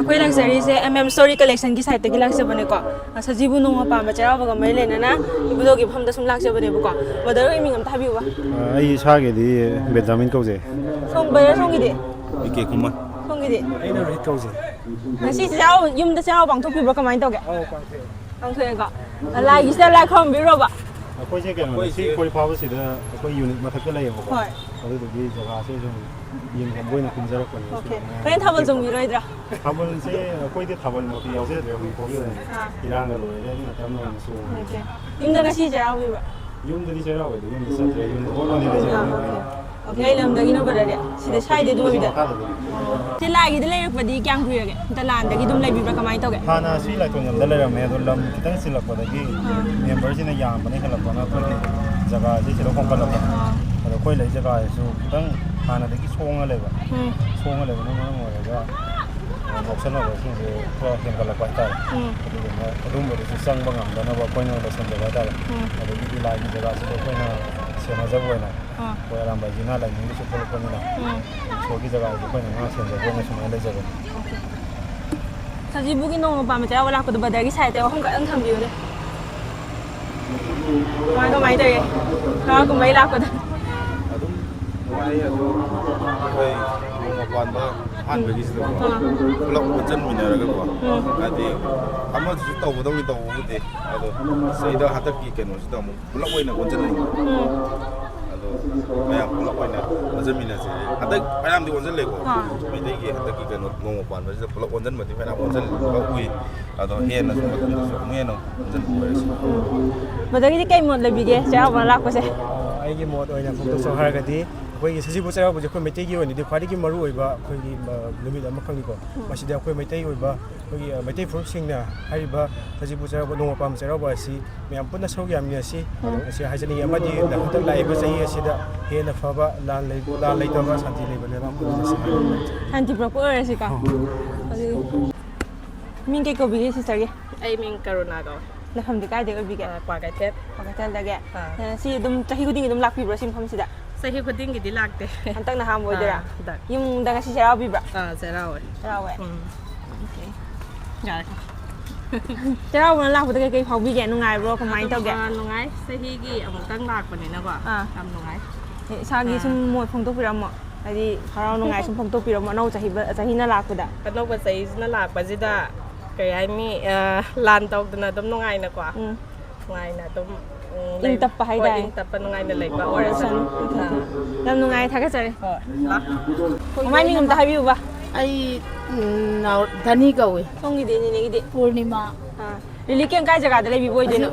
ꯑꯩꯈꯣꯏ ꯂꯥꯛꯆꯔꯤꯁꯦ Story Collectionꯒꯤ ꯁꯥꯏꯠꯇꯒꯤ ꯂꯥꯛꯆꯕꯅꯦꯀꯣ Sajibu Nongma Panba ꯆꯩꯔꯥꯎꯕꯒ ꯃꯔꯤ ꯂꯩꯅꯅ ꯏꯕꯨꯙꯧꯒꯤ ꯃꯐꯝꯗ ꯁꯨꯝ ꯂꯥꯛꯆꯕꯅꯦꯕꯀꯣ ꯕ꯭ꯔꯗꯔ ꯍꯣꯏ ꯃꯤꯡ ꯑꯝꯇ ꯍꯥꯏꯕꯤꯌꯨꯕ ꯑꯩ ꯏꯁꯥꯒꯤꯗꯤ ꯕꯦꯟꯖꯥꯃꯤꯟ ꯀꯧꯖꯩ ꯕ꯭ꯔꯗꯔ ꯁꯣꯝꯒꯤꯗꯤ ꯕꯤꯀꯦ ꯀꯨꯃꯥꯔ ꯁꯣꯝꯒꯤꯗꯤ ꯑꯩꯅ ꯔꯣꯍꯤꯠ ꯀꯧꯖꯩ ꯉꯁꯤ ꯌꯨꯝꯗ ꯆꯩꯔꯥꯎꯕ ꯄꯥꯡꯊꯣꯛꯄꯤꯕ꯭ꯔꯣ ꯀꯃꯥꯏꯅ ꯇꯧꯒꯦ ꯄꯥꯡꯊꯣꯛꯑꯦꯀꯣ ꯂꯥꯏꯒꯤꯁꯤꯗ ꯂꯥꯏ ꯈꯣꯏꯔꯝꯕꯤꯔꯨꯔꯕ ꯑꯩꯈꯣꯏꯁꯦ ꯀꯩꯅꯣꯅꯦ ꯁꯤ ꯈꯣꯏ ꯐꯥꯕꯁꯤꯗ ꯑꯩꯈꯣꯏ ꯌꯨꯅꯤꯠ ꯃꯊꯛꯇ ꯂꯩꯌꯦꯕꯀꯣ ꯍꯣꯏ ꯑꯗꯨꯗꯨꯒꯤ ꯖꯒꯥꯁꯦ ꯁꯨꯝ ꯌꯦꯡꯐꯝ ꯑꯣꯏꯅ ꯀꯨꯝꯖꯔꯛꯄꯅꯦ ꯍꯣꯔꯦꯟ ꯊꯥꯕꯜ ꯆꯣꯡꯕꯤꯔꯣꯏꯗ꯭ꯔꯥ ꯊꯥꯕꯜꯁꯦ ꯑꯩꯈꯣꯏꯗꯤ ꯊꯥꯕꯜꯃꯛꯇꯤ ꯌꯥꯎꯖꯗ꯭ꯔꯦ ꯍꯧꯖꯤꯛꯐꯥꯎꯒꯤ ꯑꯣꯏꯅ ꯏꯔꯥꯡꯒ ꯂꯣꯏꯔꯦ ꯑꯗꯨꯅ ꯇꯞꯅ ꯑꯣꯏꯅ ꯆꯣꯡꯉꯦ ꯌꯨꯝꯗ ꯉꯁꯤ ꯆꯩꯔꯥꯎꯕꯤꯕ꯭ꯔꯥ ꯌꯨꯝꯗꯗꯤ ꯆꯩꯔꯥꯎꯕꯗꯤ ꯌꯨꯝꯗ ꯆꯠꯇ꯭ꯔꯦ ꯌꯨꯝꯗ ꯍꯣꯠꯂꯣꯅꯤ ꯂꯩꯖꯕꯅꯦ ꯀꯩ ꯂꯝꯗꯒꯤꯅꯣ ꯕ꯭ꯔꯗꯔꯗꯤ ꯁꯤꯗ ꯁ꯭ꯋꯥꯏꯗꯩ ꯑꯗꯨꯝ ꯑꯣꯏꯕꯤꯗ ꯃꯈꯥꯗꯗꯤ ꯁꯤ ꯂꯥꯏꯒꯤꯗ ꯂꯩꯔꯛꯄꯗꯤ ꯀꯌꯥꯝ ꯀꯨꯏꯔꯒꯦ ꯂꯥꯟꯗꯒꯤ ꯑꯗꯨꯝ ꯂꯩꯕꯤꯕ꯭ꯔꯥ ꯀꯃꯥꯏꯅ ꯇꯧꯒꯦ ꯍꯥꯟꯅ ꯁꯤ ꯂꯥꯏꯊꯣꯡꯖꯝꯗ ꯂꯩꯔꯝꯃꯦ ꯑꯗꯣ ꯂꯝ ꯈꯤꯇꯪ ꯆꯤꯜꯂꯛꯄꯗꯒꯤ ꯃꯦꯝꯕꯔꯁꯤꯅ ꯌꯥꯝꯕꯅ ꯍꯦꯜꯂꯛꯄꯅ ꯑꯩꯈꯣꯏꯒꯤ ꯖꯒꯥꯁꯤ ꯁꯤꯗ ꯍꯣꯡꯒꯠꯂꯛꯄ ꯑꯗꯣ ꯑꯩꯈꯣꯏ ꯂꯩ ꯖꯒꯥꯁꯤꯁꯨ ꯈꯤꯇꯪ ꯍꯥꯟꯅꯗꯒꯤ ꯁꯣꯡꯉ ꯂꯩꯕꯅ ꯃꯔꯝ ꯑꯣꯏꯔꯒ ꯉꯥꯎꯁꯟꯅꯕꯁꯤꯡꯁꯦ ꯈꯔ ꯍꯦꯟꯒꯠꯂꯛꯄ ꯍꯥꯏꯇꯥꯔꯦ ꯑꯗꯨꯗꯨꯅ ꯑꯗꯨꯝꯕꯗꯨꯁꯨ ꯆꯪꯕ ꯉꯝꯗꯅꯕ ꯑꯩꯈꯣꯏꯅ ꯂꯣꯏꯁꯤꯟꯖꯕ ꯍꯥꯏꯇꯥꯔꯦ ꯑꯗꯒꯤꯗꯤ ꯂꯥꯏꯒꯤ ꯖꯒꯥꯁꯤꯗ ꯑꯩꯈꯣꯏꯅ ꯁꯦꯟꯅꯖꯕ ꯑꯣꯏꯅ ꯑꯩꯈꯣꯏ ꯑꯔꯥꯝꯕꯥꯏꯖꯤꯅ ꯂꯥꯏꯅꯤꯡꯒꯤꯁꯨ ꯊꯣꯛꯂꯛꯄꯅꯤꯅ ꯏꯁꯣꯔꯒꯤ ꯖꯒꯥꯁꯤꯗ ꯑꯩꯈꯣꯏꯅ ꯉꯥ ꯁꯦꯟꯖꯕ ꯑꯣꯏꯅ ꯁꯨꯃꯥꯏꯅ ꯂꯩꯖꯕꯅꯤ Sajibuꯒꯤ ꯅꯣꯡꯃ ꯄꯥꯟꯕ ꯆꯩꯔꯥꯎꯕ ꯂꯥꯛꯄꯗꯣ ꯕ꯭ꯔꯗꯔꯒꯤ ꯁꯥꯏꯠꯇ ꯋꯥꯐꯝ ꯈꯛꯇꯪ ꯊꯝꯕꯤꯌꯨꯅꯦ ꯀꯃꯥꯏꯅ ꯇꯧꯒꯦ ꯍꯔꯥꯎ ꯀꯨꯝꯍꯩ ꯂꯥꯛꯄꯗ ꯑꯗꯨꯝ ꯅꯨꯡꯉꯥꯏ ꯑꯗꯣ ꯑꯩꯈꯣꯏ ꯅꯣꯡꯃ ꯄꯥꯟꯕ ꯑꯍꯥꯟꯕꯒꯤꯁꯤꯗꯀꯣ ꯄꯨꯂꯞ ꯄꯨꯟꯁꯤꯟꯃꯤꯟꯅꯔꯒꯀꯣ ꯍꯥꯏꯗꯤ ꯑꯃꯗꯨꯁꯨ ꯇꯧꯒꯗꯧꯅꯤ ꯇꯧꯕꯕꯨꯗꯤ ꯑꯗꯣ ꯁꯤꯗ ꯍꯟꯗꯛꯀꯤ ꯀꯩꯅꯣꯁꯤꯗ ꯑꯃꯨꯛ ꯄꯨꯂꯞ ꯑꯣꯏꯅ ꯑꯣꯟꯁꯤꯟꯅꯤꯡꯕ ꯑꯗꯣ ꯃꯌꯥꯝ ꯄꯨꯂꯞ ꯑꯣꯏꯅ ꯑꯣꯟꯁꯤꯟꯃꯤꯟꯅꯁꯦ ꯍꯟꯗꯛ ꯃꯌꯥꯝꯗꯤ ꯑꯣꯟꯁꯤꯜꯂꯦꯀꯣ ꯃꯩꯇꯩꯒꯤ ꯍꯟꯗꯛꯀꯤ ꯀꯩꯅꯣ ꯅꯣꯡꯃ ꯄꯥꯟꯕꯁꯤꯗ ꯄꯨꯂꯞ ꯑꯣꯟꯁꯤꯟꯕꯗꯤ ꯃꯌꯥꯝ ꯑꯣꯟꯁꯤꯟꯕ ꯎꯏ ꯑꯗꯣ ꯍꯦꯟꯅꯁꯨ ꯃꯇꯨꯡꯗꯁꯨ ꯑꯃꯨꯛ ꯍꯦꯟꯅ ꯑꯣꯟꯁꯤꯟꯕ ꯑꯣꯏꯔꯁꯤ ꯕ꯭ꯔꯗꯔꯒꯤꯗꯤ ꯀꯩ ꯃꯣꯠ ꯂꯩꯕꯤꯒꯦ ꯆꯩꯔꯥꯎꯕ ꯂꯥꯛꯄꯁꯦ ꯑꯩꯒꯤ ꯃꯣꯠ ꯑꯣꯏꯅ ꯐꯣꯡꯗꯣꯛꯆꯧ ꯍꯥꯏꯔꯒꯗꯤ ꯑꯩꯈꯣꯏꯒꯤ ꯁꯖꯤꯕꯨ ꯆꯩꯔꯥꯎꯕꯁꯦ ꯑꯩꯈꯣꯏ ꯃꯩꯇꯩꯒꯤ ꯑꯣꯏꯅꯗꯤ ꯈ꯭ꯋꯥꯏꯗꯒꯤ ꯃꯔꯨꯑꯣꯏꯕ ꯑꯩꯈꯣꯏꯒꯤ ꯅꯨꯃꯤꯠ ꯑꯃꯈꯛꯅꯤꯀꯣ ꯃꯁꯤꯗ ꯑꯩꯈꯣꯏ ꯃꯩꯇꯩ ꯑꯣꯏꯕ ꯑꯩꯈꯣꯏꯒꯤ ꯃꯩꯇꯩ ꯐꯨꯔꯨꯞꯁꯤꯡꯅ ꯍꯥꯏꯔꯤꯕ ꯁꯖꯤꯕꯨ ꯆꯩꯔꯥꯎꯕ ꯅꯣꯡꯃ ꯄꯥꯟꯕ ꯆꯩꯔꯥꯎꯕ ꯑꯁꯤ ꯃꯌꯥꯝ ꯄꯨꯟꯅ ꯁꯔꯨꯛ ꯌꯥꯃꯤꯟꯅꯁꯤ ꯑꯁꯤ ꯍꯥꯏꯖꯅꯤꯡꯉꯤ ꯑꯃꯗꯤ ꯍꯟꯗꯛ ꯂꯥꯛꯏꯕ ꯆꯍꯤ ꯑꯁꯤꯗ ꯍꯦꯟꯅ ꯐꯕ ꯂꯥꯟ ꯂꯩꯇꯕ ꯁꯥꯟꯇꯤ ꯂꯩꯕ ꯂꯩꯕꯥꯛ ꯑꯣꯏꯍꯟꯁꯤ ꯁꯥꯟꯇꯤ ꯄꯨꯔꯛꯄ ꯑꯣꯏꯔꯁꯤꯀꯣ ꯃꯤꯡ ꯀꯩ ꯀꯧꯕꯤꯒꯦ ꯁꯤꯁꯇꯔꯒꯤ ꯑꯩ ꯃꯤꯡ ꯀꯔꯨꯅꯥ ꯀꯧꯋꯦ ꯂꯩꯐꯝꯗꯤ ꯀꯥꯏꯗꯩ ꯑꯣꯏꯕꯤꯒꯦ ꯀ꯭ꯋꯥꯀꯩꯊꯦꯜ ꯀꯩꯊꯦꯜꯗꯒꯤ ꯁꯤ ꯑꯗꯨꯝ ꯆꯍꯤ ꯈꯨꯗꯤꯡꯒꯤ ꯑꯗꯨꯝ ꯂꯥꯛꯄꯤꯕ꯭ꯔꯣ ꯁꯤ ꯃꯐꯝꯁꯤꯗ ꯆꯍꯤ ꯈꯨꯗꯤꯡꯒꯤꯗꯤ ꯂꯥꯛꯇꯦ ꯍꯟꯇꯛꯅ ꯑꯍꯥꯟꯕ ꯑꯣꯏꯗꯣꯏꯔꯥ ꯍꯟꯗꯛ ꯌꯨꯝꯗ ꯉꯁꯤ ꯆꯩꯔꯥꯎꯕꯤꯕ꯭ꯔꯥ ꯆꯩꯔꯥꯎꯋꯦ ꯆꯩꯔꯥꯎꯋꯦ ꯌꯥꯔꯦ ꯆꯩꯔꯥꯎꯕꯅ ꯂꯥꯛꯄꯗ ꯀꯩꯀꯩ ꯐꯥꯎꯕꯤꯒꯦ ꯅꯨꯡꯉꯥꯏꯕ꯭ꯔꯣ ꯀꯃꯥꯏꯅ ꯇꯧꯒꯦ ꯅꯨꯡꯉꯥꯏ ꯆꯍꯤꯒꯤ ꯑꯃꯨꯛꯇꯪ ꯂꯥꯛꯄꯅꯤꯅꯀꯣ ꯌꯥꯝ ꯅꯨꯡꯉꯥꯏ ꯏꯁꯥꯒꯤ ꯁꯨꯝ ꯃꯣꯠ ꯐꯣꯡꯗꯣꯛꯄꯤꯔꯝꯃꯣ ꯍꯥꯏꯗꯤ ꯍꯔꯥꯎ ꯅꯨꯡꯉꯥꯏ ꯁꯨꯝ ꯐꯣꯡꯗꯣꯛꯄꯤꯔꯝꯃꯣ ꯑꯅꯧ ꯆꯍꯤꯅ ꯂꯥꯛꯄꯗ ꯑꯅꯧꯕ ꯆꯍꯤꯁꯤꯅ ꯂꯥꯛꯄꯁꯤꯗ ꯀꯩ ꯍꯥꯏꯅꯤ ꯂꯥꯟ ꯇꯧꯗꯅ ꯑꯗꯨꯝ ꯅꯨꯡꯉꯥꯏꯅꯀꯣ ꯅꯨꯡꯉꯥꯏꯅ ꯑꯗꯨꯝ ꯏꯪ ꯇꯞꯄ ꯍꯥꯏꯇꯥꯔꯦ ꯏꯪ ꯇꯞꯄ ꯅꯨꯡꯉꯥꯏꯅ ꯂꯩꯕ ꯑꯣꯏꯔꯁꯅꯨ ꯌꯥꯝ ꯅꯨꯡꯉꯥꯏ ꯊꯥꯒꯠꯆꯔꯤ ꯍꯣꯏ ꯃꯃꯥꯏ ꯃꯤꯡ ꯑꯝꯇ ꯍꯥꯏꯕꯤꯌꯨꯕ ꯑꯩ ꯙꯅꯤ ꯀꯧꯏ ꯁꯣꯝꯒꯤꯗꯤ ꯅꯤꯅꯦꯒꯤꯗꯤ ꯄꯨꯔꯅꯤꯃꯥ ꯔꯤꯂꯤꯐ ꯀꯦꯝ ꯀꯥꯏ ꯖꯒꯥꯗ ꯂꯩꯕꯤꯕ ꯑꯣꯏꯗꯣꯏꯅꯣ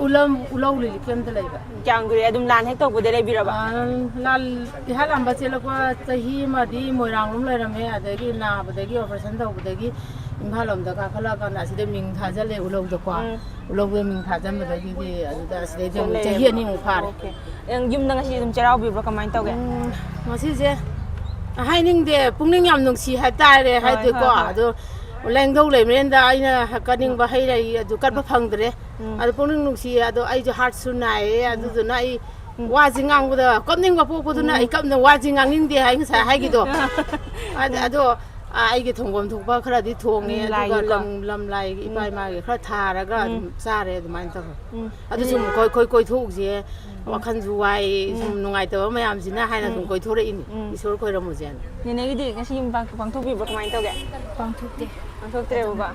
ꯎꯂꯧ ꯂꯤꯂꯤ ꯀꯦꯝꯗ ꯂꯩꯕ ꯀꯌꯥꯝ ꯀꯨꯏꯔꯦ ꯑꯗꯨꯝ ꯂꯥꯟ ꯍꯦꯛ ꯇꯧꯕꯗ ꯂꯩꯕꯤꯔꯕ ꯏꯍꯥꯟ ꯍꯥꯟꯕ ꯆꯦꯜꯂꯛꯄ ꯆꯍꯤ ꯑꯃꯗꯤ ꯃꯣꯏꯔꯥꯡꯂꯣꯝ ꯂꯩꯔꯝꯃꯦ ꯑꯗꯒꯤ ꯅꯥꯕꯗꯒꯤ ꯑꯣꯄꯔꯦꯁꯟ ꯇꯧꯕꯗꯒꯤ ꯏꯝꯐꯥꯜ ꯂꯣꯝꯗ ꯀꯥꯈꯠꯂꯛꯑꯀꯥꯟꯗ ꯑꯁꯤꯗ ꯃꯤꯡ ꯊꯥꯖꯜꯂꯦ ꯎꯂꯧꯗꯀꯣ ꯎꯂꯧꯗ ꯃꯤꯡ ꯊꯥꯖꯟꯕꯗꯒꯤꯗꯤ ꯑꯗꯨꯗ ꯑꯁꯤꯗꯩꯗꯤ ꯑꯃꯨꯛ ꯆꯍꯤ ꯑꯅꯤꯃꯨꯛ ꯐꯥꯔꯦ ꯌꯨꯝꯗ ꯉꯁꯤ ꯑꯗꯨꯝ ꯆꯩꯔꯥꯎꯕꯤꯕ꯭ꯔꯣ ꯀꯃꯥꯏꯅ ꯇꯧꯒꯦ ꯉꯁꯤꯁꯦ ꯍꯥꯏꯅꯤꯡꯗꯦ ꯄꯨꯛꯅꯤꯡ ꯌꯥꯝ ꯅꯨꯡꯁꯤ ꯍꯥꯏꯇꯥꯔꯦ ꯍꯥꯏꯗꯤꯀꯣ ꯑꯗꯣ ꯂꯦꯡꯗꯧ ꯂꯩꯕꯅꯤꯅ ꯑꯩꯅ ꯀꯠꯅꯤꯡꯕ ꯍꯩ ꯂꯩ ꯑꯗꯨ ꯀꯠꯄ ꯐꯪꯗ꯭ꯔꯦ ꯑꯗꯣ ꯄꯨꯛꯅꯤꯡ ꯅꯨꯡꯁꯤꯌꯦ ꯑꯗꯣ ꯑꯩꯁꯨ ꯍꯥꯔꯠꯁꯨ ꯅꯥꯏꯌꯦ ꯑꯗꯨꯗꯨꯅ ꯑꯩ ꯋꯥꯁꯤ ꯉꯥꯡꯕꯗ ꯀꯞꯅꯤꯡꯕ ꯄꯣꯛꯄꯗꯨꯅ ꯑꯩ ꯀꯞꯅ ꯋꯥꯁꯤ ꯉꯥꯡꯅꯤꯡꯗꯦ ꯍꯥꯏ ꯉꯁꯥꯏ ꯍꯥꯏꯒꯤꯗꯣ ꯑꯗꯣ ꯑꯩꯒꯤ ꯊꯣꯡꯐꯝ ꯊꯣꯛꯄ ꯈꯔꯗꯤ ꯊꯣꯡꯉꯦ ꯑꯗꯨꯒ ꯂꯝ ꯂꯥꯏꯒꯤ ꯏꯄꯥ ꯏꯃꯥꯒꯤ ꯈꯔ ꯊꯥꯔꯒ ꯑꯗꯨꯝ ꯆꯥꯔꯦ ꯑꯗꯨꯃꯥꯏꯅ ꯇꯧꯔꯦ ꯑꯗꯨ ꯁꯨꯝ ꯑꯩꯈꯣꯏ ꯀꯣꯏꯊꯣꯛꯎꯁꯦ ꯋꯥꯈꯜꯁꯨ ꯋꯥꯏ ꯁꯨꯝ ꯅꯨꯡꯉꯥꯏꯇꯕ ꯃꯌꯥꯝꯁꯤꯅ ꯍꯥꯏꯅ ꯁꯨꯝ ꯀꯣꯏꯊꯣꯔꯛꯏꯅꯤ ꯏꯁꯣꯔ ꯈꯣꯏꯔꯝꯃꯨꯁꯦꯅ ꯅꯤꯅꯦꯒꯤꯗꯤ ꯉꯁꯤ ꯌꯨꯝ ꯄꯥꯡꯊꯣꯛꯄꯤꯕ꯭ꯔꯣ ꯀꯃꯥꯏꯅ ꯇꯧꯒꯦ ꯄꯥꯡꯊꯣꯛꯇꯦ ꯄꯥꯡꯊꯣꯛꯇ꯭ꯔꯦꯕ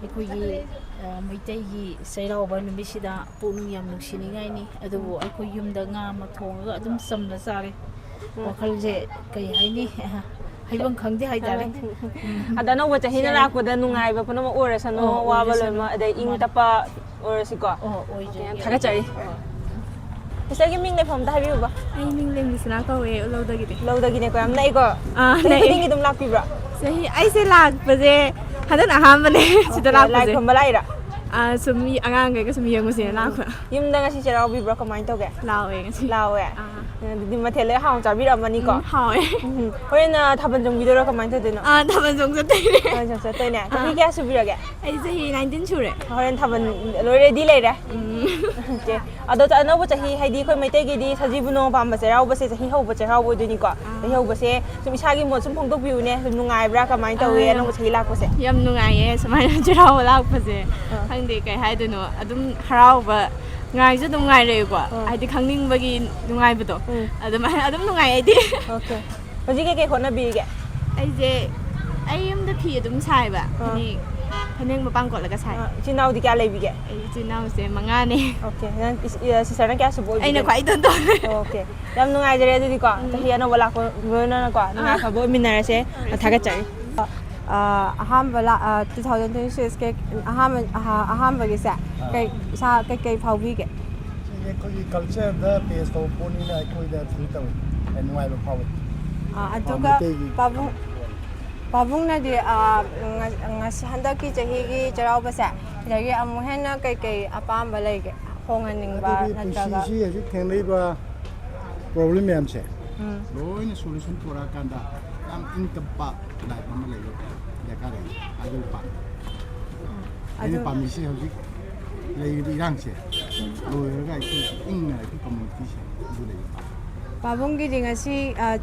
ꯑꯩꯈꯣꯏꯒꯤ ꯃꯩꯇꯩꯒꯤ ꯆꯩꯔꯥꯎꯕ ꯅꯨꯃꯤꯠꯁꯤꯗ ꯄꯨꯛꯅꯤꯡ ꯌꯥꯝ ꯅꯨꯡꯁꯤꯅꯤꯡꯉꯥꯏꯅꯤ ꯑꯗꯨꯕꯨ ꯑꯩꯈꯣꯏ ꯌꯨꯝꯗ ꯉꯥ ꯑꯃ ꯊꯣꯡꯉꯒ ꯑꯗꯨꯝ ꯆꯝꯅ ꯆꯥꯔꯦ ꯋꯥꯈꯜꯁꯦ ꯀꯩ ꯍꯥꯏꯅꯤ ꯍꯩꯐꯝ ꯈꯪꯗꯦ ꯍꯥꯏꯇꯥꯔꯦ ꯑꯗ ꯑꯅꯧꯕ ꯆꯍꯤꯅ ꯂꯥꯛꯄꯗ ꯅꯨꯡꯉꯥꯏꯕ ꯄꯨꯝꯅꯃꯛ ꯑꯣꯏꯔꯁꯅꯨ ꯋꯥꯕ ꯂꯣꯏꯅꯃꯛ ꯑꯗꯩ ꯏꯪ ꯇꯞꯄ ꯑꯣꯏꯔꯁꯤꯀꯣ ꯌꯥꯝ ꯊꯥꯒꯠꯆꯔꯤ ꯁꯤꯁꯇꯔꯒꯤ ꯃꯤꯡ ꯂꯩꯐꯝ ꯑꯝꯇ ꯍꯥꯏꯕꯤꯌꯨꯕ ꯑꯩ ꯃꯤꯡ ꯂꯦꯡꯕꯤꯁꯅꯥ ꯀꯧꯋꯦ ꯎꯂꯧꯗꯒꯤꯗꯤ ꯂꯧꯗꯒꯤꯅꯦꯀꯣ ꯌꯥꯝ ꯅꯛꯏꯀꯣ ꯆꯍꯤ ꯈꯨꯗꯤꯡꯒꯤ ꯑꯗꯨꯝ ꯂꯥꯛꯄꯤꯕ꯭ꯔꯥ ꯆꯍꯤ ꯑꯩꯁꯦ ꯂꯥꯛꯄꯁꯦ ꯍꯟꯗꯛ ꯑꯍꯥꯟꯕꯅꯦ ꯁꯤꯗ ꯂꯥꯛꯄꯁꯦ ꯂꯥꯏ ꯈꯨꯔꯨꯝꯕ ꯂꯥꯛꯏꯔꯥ ꯁꯨꯝ ꯑꯉꯥꯡꯈꯩꯒ ꯁꯨꯝ ꯌꯦꯡꯉꯨꯁꯦꯅ ꯂꯥꯛꯄ. ꯌꯨꯝꯗ ꯉꯁꯤ ꯆꯩꯔꯥꯎꯕꯤꯕ꯭ꯔꯣ ꯀꯃꯥꯏꯅ ꯇꯧꯒꯦ? ꯂꯥꯎꯋꯦ ꯉꯁꯤ. ꯂꯥꯎꯋꯦ. ꯑꯗꯨꯗꯤ ꯃꯊꯦꯜ ꯂꯣꯏ ꯍꯥꯎꯅ ꯆꯥꯕꯤꯔꯝꯃꯅꯤꯀꯣ? ꯍꯥꯎꯋꯦ. ꯍꯣꯔꯦꯟ ꯊꯥꯕꯜ ꯆꯣꯡꯕꯤꯗꯣꯏꯔꯣ ꯀꯃꯥꯏꯅ ꯇꯧꯗꯣꯏꯅꯣ? ꯊꯥꯕꯜ ꯆꯣꯡ ꯆꯠꯇꯣꯏꯅꯦ. ꯊꯥꯕꯜ ꯆꯣꯡ ꯆꯠꯇꯣꯏꯅꯦ. ꯆꯍꯤ ꯀꯌꯥ ꯁꯨꯕꯤꯔꯒꯦ? ꯑꯩ ꯆꯍꯤ 19 ꯁꯨꯔꯦ. ꯍꯣꯔꯦꯟ ꯊꯥꯕꯜ ꯂꯣꯏ ꯔꯦꯗꯤ ꯂꯩꯔꯦ. ꯑꯣꯀꯦ. ꯑꯗꯣ ꯑꯅꯧꯕ ꯆꯍꯤ ꯍꯥꯏꯗꯤ ꯑꯩꯈꯣꯏ ꯃꯩꯇꯩꯒꯤꯗꯤ ꯁꯖꯤꯕꯨ ꯅꯣꯡꯃ ꯄꯥꯟꯕ ꯆꯩꯔꯥꯎꯕꯁꯦ ꯆꯍꯤ ꯍꯧꯕ ꯆꯩꯔꯥꯎꯕ ꯑꯣꯏꯗꯣꯏꯅꯤꯀꯣ. ꯆꯍꯤ ꯍꯧꯕꯁꯦ ꯁꯨꯝ ꯏꯁꯥꯒꯤ ꯃꯣꯠ ꯁꯨꯝ ꯐꯣꯡꯗꯣꯛꯄꯤꯌꯨꯅꯦ. ꯁꯨꯝ ꯅꯨꯡꯉꯥꯏꯕ꯭ꯔꯥ ꯀꯃꯥꯏꯅ ꯇꯧꯋꯦ ꯑꯅꯧꯕ ꯆꯍꯤ ꯂꯥꯛꯄꯁꯦ? ꯌꯥꯝ ꯅꯨꯡꯉꯥꯏꯌꯦ ꯁꯨꯃꯥꯏꯅ ꯆꯩꯔꯥꯎꯕ ꯂꯥꯛꯄꯁꯦ. ꯈꯪꯗꯦ ꯀꯩ ꯍꯥꯏꯗꯣꯏꯅꯣ ꯑꯗꯨꯝ ꯍꯔꯥꯎꯕ ꯉꯥꯏꯁꯨ ꯑꯗꯨꯝ ꯉꯥꯏꯔꯛꯑꯦꯀꯣ. ꯍꯥꯏꯗꯤ ꯈꯪꯅꯤꯡꯕꯒꯤ ꯅꯨꯡꯉꯥꯏꯕꯗꯣ. ꯑꯗꯨꯃꯥꯏꯅ ꯑꯗꯨꯝ ꯅꯨꯡꯉꯥꯏ ꯑꯩꯗꯤ. ꯑꯣꯀꯦ. ꯍꯧꯖꯤꯛ ꯀꯩꯀꯩ ꯍꯣꯠꯅꯕꯤꯔꯤꯒꯦ? ꯑꯩ ꯌꯨꯝꯗ ꯐꯤ ꯑꯗꯨꯝ ꯁꯥꯏꯕ. ꯐꯅꯦꯛ ꯃꯄꯥꯟ ꯀꯣꯠꯂꯒ ꯁꯥꯏ. ꯏꯆꯤꯟ ꯏꯅꯥꯎꯗꯤ ꯀꯌꯥ ꯂꯩꯕꯤꯒꯦ? ꯑꯩ ꯏꯆꯤꯟ ꯏꯅꯥꯎꯁꯦ 5ꯅꯦ. ꯑꯣꯀꯦ. ꯅꯪ ꯁꯤꯁꯇꯔꯅ ꯀꯌꯥ ꯁꯨꯕ ꯑꯣꯏꯕꯤꯒꯦ? ꯑꯩꯅ ꯈ꯭ꯋꯥꯏ ꯏꯇꯣꯟ. ꯑꯣꯀꯦ. ꯌꯥꯝ ꯅꯨꯡꯉꯥꯏꯖꯔꯦ ꯑꯗꯨꯗꯤꯀꯣ. ꯆꯍꯤ ꯑꯅꯧꯕ ꯂꯥꯛꯄ ꯂꯣꯏꯅꯅꯀꯣ ꯅꯨꯡꯉꯥꯏ ꯑꯐꯕ ꯑꯣꯏꯃꯤꯟꯅꯔꯁꯦ. ꯊꯥꯒꯠꯆꯔꯤ. ꯑꯍꯥꯟꯕ 2026 ꯑꯍꯥꯟꯕꯒꯤꯁꯦ ꯏꯁꯥ ꯀꯩꯀꯩ ꯐꯥꯎꯕꯤꯒꯦ? ꯑꯩꯈꯣꯏꯒꯤ ꯀꯜꯆꯔꯗ ꯕꯦꯁ ꯇꯧꯕ ꯄꯣꯠꯅꯤꯅ ꯑꯩꯈꯣꯏꯗ ꯐꯤꯜ ꯇꯧꯋꯤ ꯅꯨꯡꯉꯥꯏꯕ ꯐꯥꯎꯋꯤ ꯑꯗꯨꯒ ꯄꯥꯕꯨꯡꯅꯗꯤ ꯉꯁꯤ ꯍꯟꯗꯛꯀꯤ ꯆꯍꯤꯒꯤ ꯆꯩꯔꯥꯎꯕꯁꯦ ꯁꯤꯗꯒꯤ ꯑꯃꯨꯛ ꯍꯦꯟꯅ ꯀꯩꯀꯩ ꯑꯄꯥꯝꯕ ꯂꯩꯒꯦ? ꯍꯣꯡꯍꯟꯅꯤꯡꯕ ꯅꯠꯇ꯭ꯔꯒ ꯄꯨꯟꯁꯤꯁꯤ ꯍꯧꯖꯤꯛ ꯊꯦꯡꯅꯔꯤꯕ ꯄ꯭ꯔꯣꯕ꯭ꯂꯦꯝ ꯃꯌꯥꯝꯁꯦ ꯂꯣꯏꯅ ꯁꯣꯂꯨꯁꯟ ꯄꯨꯔꯛꯑꯀꯥꯟꯗ ꯌꯥꯝ ꯏꯪ ꯇꯞꯄ ꯂꯥꯏꯐ ꯑꯃ ꯂꯩꯕ ꯗꯔꯀꯥꯔ ꯂꯩ ꯑꯗꯨ ꯄꯥꯝꯃꯤ ꯑꯩꯅ ꯄꯥꯝꯃꯤꯁꯤ ꯍꯧꯖꯤꯛ ꯂꯩꯔꯤꯕ ꯏꯔꯥꯡꯁꯦ ꯂꯣꯏꯔꯒ ꯑꯩꯈꯣꯏ ꯏꯪꯅ ꯑꯩꯈꯣꯏ ꯀꯝꯃꯨꯅꯤꯇꯤꯁꯦ ꯑꯗꯨ ꯂꯩꯕ ꯄꯥꯝꯃꯤ. ꯄꯥꯕꯨꯡꯒꯤꯗꯤ ꯉꯁꯤ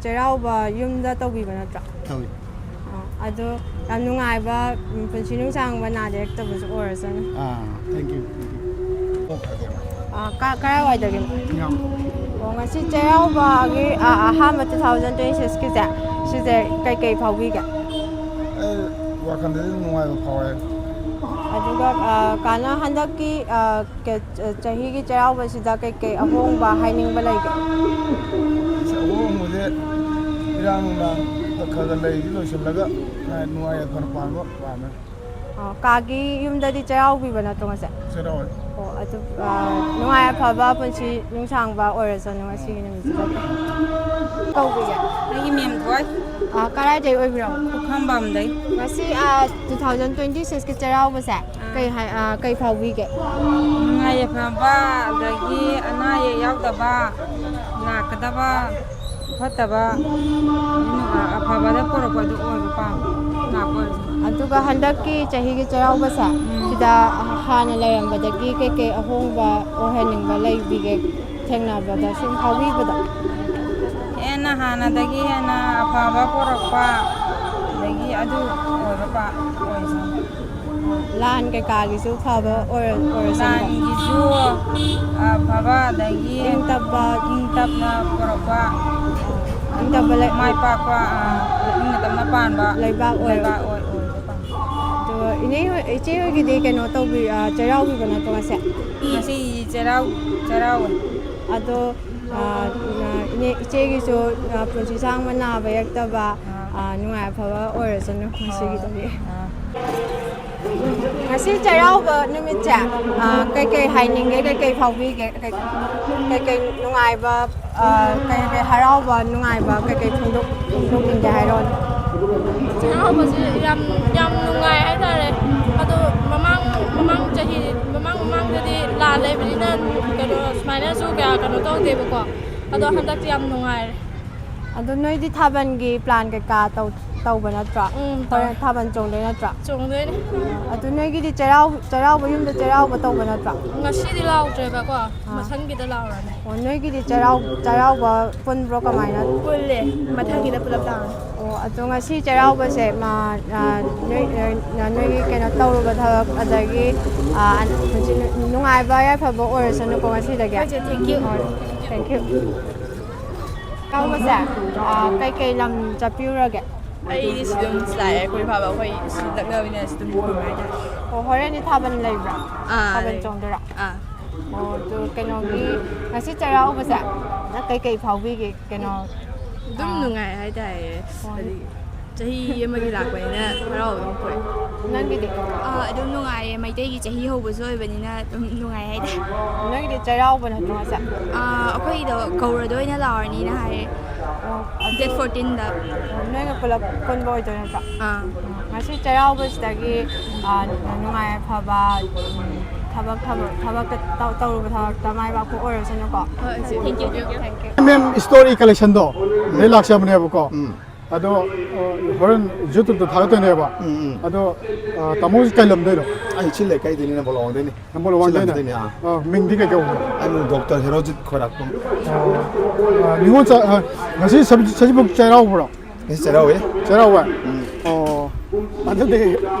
ꯆꯩꯔꯥꯎꯕ ꯌꯨꯝꯗ ꯇꯧꯕꯤꯕ ꯅꯠꯇ꯭ꯔꯣ? ꯇꯧꯏ. ꯑꯗꯣ ꯌꯥꯝ ꯅꯨꯡꯉꯥꯏꯕ ꯄꯨꯟꯁꯤ ꯅꯨꯡꯁꯥꯡꯕ ꯅꯥꯗ ꯌꯦꯛꯇꯕꯁꯨ ꯑꯣꯏꯔꯁꯅꯨ. Thank you. ꯀꯔꯥꯏꯋꯥꯏꯗꯒꯤ? ꯉꯁꯤ ꯆꯩꯔꯥꯎꯕꯒꯤ ꯑꯍꯥꯟꯕ 2026ꯀꯤꯁꯦ ꯁꯤꯁꯦ ꯀꯩꯀꯩ ꯐꯥꯎꯕꯤꯒꯦ? ꯋꯥꯈꯜꯗꯗꯤ ꯅꯨꯡꯉꯥꯏꯕ ꯐꯥꯎꯋꯦ. ꯑꯗꯨꯒ ꯀꯥꯟꯅ ꯍꯟꯗꯛꯀꯤ ꯆꯍꯤꯒꯤ ꯆꯩꯔꯥꯎꯕꯁꯤꯗ ꯀꯩꯀꯩ ꯑꯍꯣꯡꯕ ꯍꯥꯏꯅꯤꯡꯕ ꯂꯩꯒꯦ? ꯑꯍꯣꯡꯕꯁꯦ ꯏꯔꯥꯡ ꯅꯨꯡꯂꯥꯡꯗ ꯈꯔ ꯂꯩꯔꯤ ꯂꯣꯏꯁꯤꯜꯂꯒ ꯅꯨꯡꯉꯥꯏ ꯌꯥꯏꯐꯅ ꯄꯥꯟꯕ ꯄꯥꯝꯃꯦ. ꯀꯥꯒꯤ ꯌꯨꯝꯗꯗꯤ ꯆꯩꯔꯥꯎꯕꯤꯕ ꯅꯠꯇ꯭ꯔꯣ ꯉꯁꯤ? ꯆꯩꯔꯥꯎꯋꯦ. ꯑꯗꯨ ꯅꯨꯡꯉꯥꯏ ꯑꯐꯕ ꯄꯨꯟꯁꯤ ꯅꯨꯡꯁꯥꯡꯕ ꯑꯣꯏꯔꯁꯅꯨ ꯉꯁꯤꯒꯤ ꯅꯨꯃꯤꯠꯁꯤꯗꯗꯤ. ꯀꯧꯕꯤꯒꯦ? ꯑꯩꯒꯤ ꯃꯦꯝꯊꯣꯏ. ꯀꯗꯥꯏꯗꯒꯤ ꯑꯣꯏꯕꯤꯔꯕꯣ? ꯄꯨꯈꯝꯕꯝꯗꯩ. ꯉꯁꯤ 2026ꯀꯤ ꯆꯩꯔꯥꯎꯕꯁꯦ ꯀꯩ ꯐꯥꯎꯕꯤꯒꯦ? ꯅꯨꯡꯉꯥꯏ ꯌꯥꯏꯐꯕ ꯑꯗꯒꯤ ꯑꯅꯥ ꯑꯌꯦꯛ ꯌꯥꯎꯗꯕ ꯂꯥꯛꯀꯗꯕ ꯐꯠꯇꯕ ꯑꯐꯕꯗ ꯄꯣꯔꯛꯄ ꯑꯗꯨ ꯑꯣꯏꯕ ꯄꯥꯝꯃꯤ. ꯂꯥꯛꯄ ꯑꯣꯏꯔꯁꯨ. ꯑꯗꯨꯒ ꯍꯟꯗꯛꯀꯤ ꯆꯍꯤꯒꯤ ꯆꯩꯔꯥꯎꯕꯁꯦ ꯁꯤꯗ ꯍꯥꯟꯅ ꯂꯩꯔꯝꯕꯗꯒꯤ ꯀꯩꯀꯩ ꯑꯍꯣꯡꯕ ꯑꯣꯏꯍꯟꯅꯤꯡꯕ ꯂꯩꯕꯤꯒꯦ ꯊꯦꯡꯅꯕꯗ ꯁꯨꯝ ꯐꯥꯎꯕꯤꯕꯗ? ꯍꯦꯟꯅ ꯍꯥꯟꯅꯗꯒꯤ ꯍꯦꯟꯅ ꯑꯐꯕ ꯄꯣꯔꯛꯄ ꯑꯗꯒꯤ ꯑꯗꯨ ꯑꯣꯏꯕ ꯑꯣꯏꯁꯅꯨ. ꯂꯥꯟ ꯀꯩꯀꯥꯒꯤꯁꯨ ꯐꯕ ꯑꯣꯏꯔꯁꯅꯨꯀꯣ. ꯂꯥꯟꯒꯤꯁꯨ ꯑꯐꯕ ꯑꯗꯒꯤ ꯏꯪ ꯇꯞꯅ ꯄꯣꯔꯛꯄ ꯃꯥꯏ ꯄꯥꯛꯄ ꯏꯪꯅ ꯇꯞꯅ ꯄꯥꯟꯕ ꯂꯩꯕꯥꯛ ꯑꯣꯏꯕ ꯄꯥꯝꯃꯤ. ꯑꯗꯨꯒ ꯏꯆꯦ ꯍꯣꯏꯒꯤꯗꯤ ꯀꯩꯅꯣ ꯆꯩꯔꯥꯎꯕꯤꯕ ꯅꯠꯇ꯭ꯔꯣ ꯉꯁꯤ? ꯉꯁꯤ ꯆꯩꯔꯥꯎꯋꯦ. ꯑꯗꯣ ꯏꯆꯦꯒꯤꯁꯨ ꯄꯨꯟꯁꯤ ꯁꯥꯡꯕ ꯅꯥꯕ ꯌꯦꯛꯇꯕ ꯅꯨꯡꯉꯥꯏ ꯑꯐꯕ ꯑꯣꯏꯔꯁꯅꯨ ꯉꯁꯤꯒꯤꯗꯗꯤ. ꯉꯁꯤ ꯆꯩꯔꯥꯎꯕ ꯅꯨꯃꯤꯠꯁꯦ ꯀꯩꯀꯩ ꯍꯥꯏꯅꯤꯡꯒꯦ? ꯀꯩꯀꯩ ꯐꯥꯎꯕꯤꯒꯦ? ꯀꯩꯀꯩ ꯅꯨꯡꯉꯥꯏꯕ ꯀꯩꯀꯩ ꯍꯔꯥꯎꯕ ꯅꯨꯡꯉꯥꯏꯕ ꯀꯩꯀꯩ ꯐꯣꯡꯗꯣꯛꯅꯤꯡꯒꯦ ꯍꯥꯏꯔꯛꯑꯣꯅꯦ. ꯆꯩꯔꯥꯎꯕꯁꯤ ꯌꯥꯝ ꯅꯨꯡꯉꯥꯏ ꯍꯥꯏꯇꯥꯔꯦ. ꯑꯗꯣ ꯃꯃꯥꯡꯗꯗꯤ ꯂꯥꯟ ꯂꯩꯕꯅꯤꯅ ꯁꯨꯃꯥꯏꯅꯁꯨ ꯀꯌꯥ ꯇꯧꯗꯦꯕꯀꯣ. ꯑꯗꯣ ꯍꯟꯗꯛꯇꯤ ꯌꯥꯝ ꯅꯨꯡꯉꯥꯏꯔꯦ. ꯑꯗꯣ ꯅꯣꯏꯗꯤ ꯊꯥꯕꯜꯒꯤ ꯄ꯭ꯂꯥꯟ ꯀꯩꯀꯥ ꯇꯧꯕ ꯅꯠꯇ꯭ꯔꯣ? ꯍꯣꯔꯦꯟ ꯊꯥꯕꯜ ꯆꯣꯡꯗꯣꯏ ꯅꯠꯇ꯭ꯔꯣ? ꯆꯣꯡꯗꯣꯏꯅꯦ. ꯑꯗꯨ ꯅꯣꯏꯒꯤꯗꯤ ꯆꯩꯔꯥꯎꯕ ꯌꯨꯝꯗ ꯆꯩꯔꯥꯎꯕ ꯇꯧꯕ ꯅꯠꯇ꯭ꯔꯣ? ꯉꯁꯤꯗꯤ ꯂꯥꯎꯗ꯭ꯔꯦꯕꯀꯣ. ꯃꯊꯪꯒꯤꯗ ꯂꯥꯎꯔꯅꯤ. ꯅꯣꯏꯒꯤꯗꯤ ꯆꯩꯔꯥꯎꯕ ꯄꯨꯟꯕ꯭ꯔꯣ ꯀꯃꯥꯏꯅ? ꯄꯨꯜꯂꯦ. ꯃꯊꯪꯒꯤꯗ ꯄꯨꯂꯞ ꯂꯥꯎꯔꯅꯤ. ꯑꯗꯣ ꯉꯁꯤ ꯆꯩꯔꯥꯎꯕꯁꯦ ꯅꯣꯏꯒꯤ ꯀꯩꯅꯣ ꯇꯧꯔꯨꯕ ꯊꯕꯛ ꯑꯗꯒꯤ ꯅꯨꯡꯉꯥꯏꯕ ꯌꯥꯏꯐꯕ ꯑꯣꯏꯔꯁꯅꯨꯀꯣ ꯉꯁꯤꯗꯒꯤ. Thank you. Thank you. ꯆꯩꯔꯥꯎꯕꯁꯦ ꯀꯩꯀꯩ ꯂꯝ ꯆꯠꯄꯤꯔꯨꯔꯒꯦ? ꯑꯩꯗꯤ ꯁꯤ ꯑꯗꯨꯝ ꯂꯥꯛꯑꯦ ꯑꯩꯈꯣꯏ ꯐꯥꯕ ꯑꯩꯈꯣꯏ ꯁꯤ ꯅꯛꯅꯕꯅꯤꯅ ꯁꯤ ꯑꯗꯨꯝ ꯈꯨꯔꯨꯝꯃꯦ ꯍꯥꯏꯇꯥꯔꯦ. ꯍꯣꯔꯦꯟꯗꯤ ꯊꯥꯕꯜ ꯂꯩꯕ꯭ꯔꯥ? ꯊꯥꯕꯜ ꯆꯣꯡꯗꯣꯏꯔꯥ? ꯑꯗꯨ ꯀꯩꯅꯣꯒꯤ ꯉꯁꯤ ꯆꯩꯔꯥꯎꯕꯁꯦ ꯀꯩꯀꯩ ꯐꯥꯎꯕꯤꯒꯦ? ꯑꯗꯨꯝ ꯅꯨꯡꯉꯥꯏ ꯍꯥꯏꯇꯥꯔꯦ. ꯍꯥꯏꯗꯤ ꯆꯍꯤ ꯑꯃꯒꯤ ꯂꯥꯛꯄꯅꯤꯅ ꯍꯔꯥꯎꯕ ꯑꯗꯨꯝ ꯄꯣꯛꯑꯦ. ꯅꯪꯒꯤꯗꯤ? ꯑꯗꯨꯝ ꯅꯨꯡꯉꯥꯏꯌꯦ. ꯃꯩꯇꯩꯒꯤ ꯆꯍꯤ ꯍꯧꯕꯁꯨ ꯑꯣꯏꯕꯅꯤꯅ ꯑꯗꯨꯝ ꯅꯨꯡꯉꯥꯏ ꯍꯥꯏꯇꯥꯔꯦ. ꯅꯣꯏꯒꯤꯗꯤ ꯆꯩꯔꯥꯎꯕ ꯅꯠꯇ꯭ꯔꯣ ꯉꯁꯤ? ꯑꯩꯈꯣꯏꯗꯣ ꯒꯧꯔꯗ ꯑꯣꯏꯅ ꯂꯥꯎꯔꯅꯤꯅ ꯍꯥꯏꯌꯦ. ꯗꯦꯠ 14ꯗ. ꯅꯣꯏꯒ ꯄꯨꯂꯞ ꯄꯨꯟꯕ ꯑꯣꯏꯗꯣꯏ ꯅꯠꯇ꯭ꯔꯣ? ꯉꯁꯤ ꯆꯩꯔꯥꯎꯕꯁꯤꯗꯒꯤ ꯅꯨꯡꯉꯥꯏ ꯐꯕ ꯊꯕꯛꯇ ꯇꯧꯔꯨꯕ ꯊꯕꯛꯇ ꯃꯥꯏ ꯄꯥꯛꯄ ꯑꯣꯏꯔꯁꯅꯨꯀꯣ Thank you. ꯃꯦꯝ ꯁ꯭ꯇꯣꯔꯤ ꯀꯂꯦꯛꯁꯟꯗꯣ ꯂꯩ ꯂꯥꯛꯆꯕꯅꯦꯕꯀꯣ ꯑꯗꯣ ꯍꯣꯔꯦꯟ ꯌꯨꯇ꯭ꯌꯨꯕꯇ ꯊꯥꯒꯠꯇꯣꯏꯅꯦꯕ ꯑꯗꯣ ꯇꯥꯃꯣꯁꯤ ꯀꯩ ꯂꯝꯗꯩꯅꯣ ꯑꯩ ꯁꯤ ꯂꯩꯀꯥꯏꯗꯩꯅꯤ ꯅꯝꯕꯣꯜ ꯋꯥꯡꯗꯩꯅꯤ ꯅꯝꯕꯣꯜ ꯋꯥꯡꯗꯩꯅ ꯃꯤꯡꯗꯤ ꯀꯩ ꯀꯧꯕ ꯑꯩ ꯗꯣꯛꯇꯔ ꯍꯦꯔꯣꯖꯤꯠ ꯈꯣꯏꯔꯥꯛꯄꯝ ꯅꯤꯉꯣꯜ ꯉꯁꯤ ꯁꯖꯤꯕꯨ ꯆꯩꯔꯥꯎꯕ꯭ꯔꯣ ꯉꯁꯤ ꯆꯩꯔꯥꯎꯋꯦ ꯆꯩꯔꯥꯎꯕ ꯑꯣ ꯑꯗꯨꯗꯤ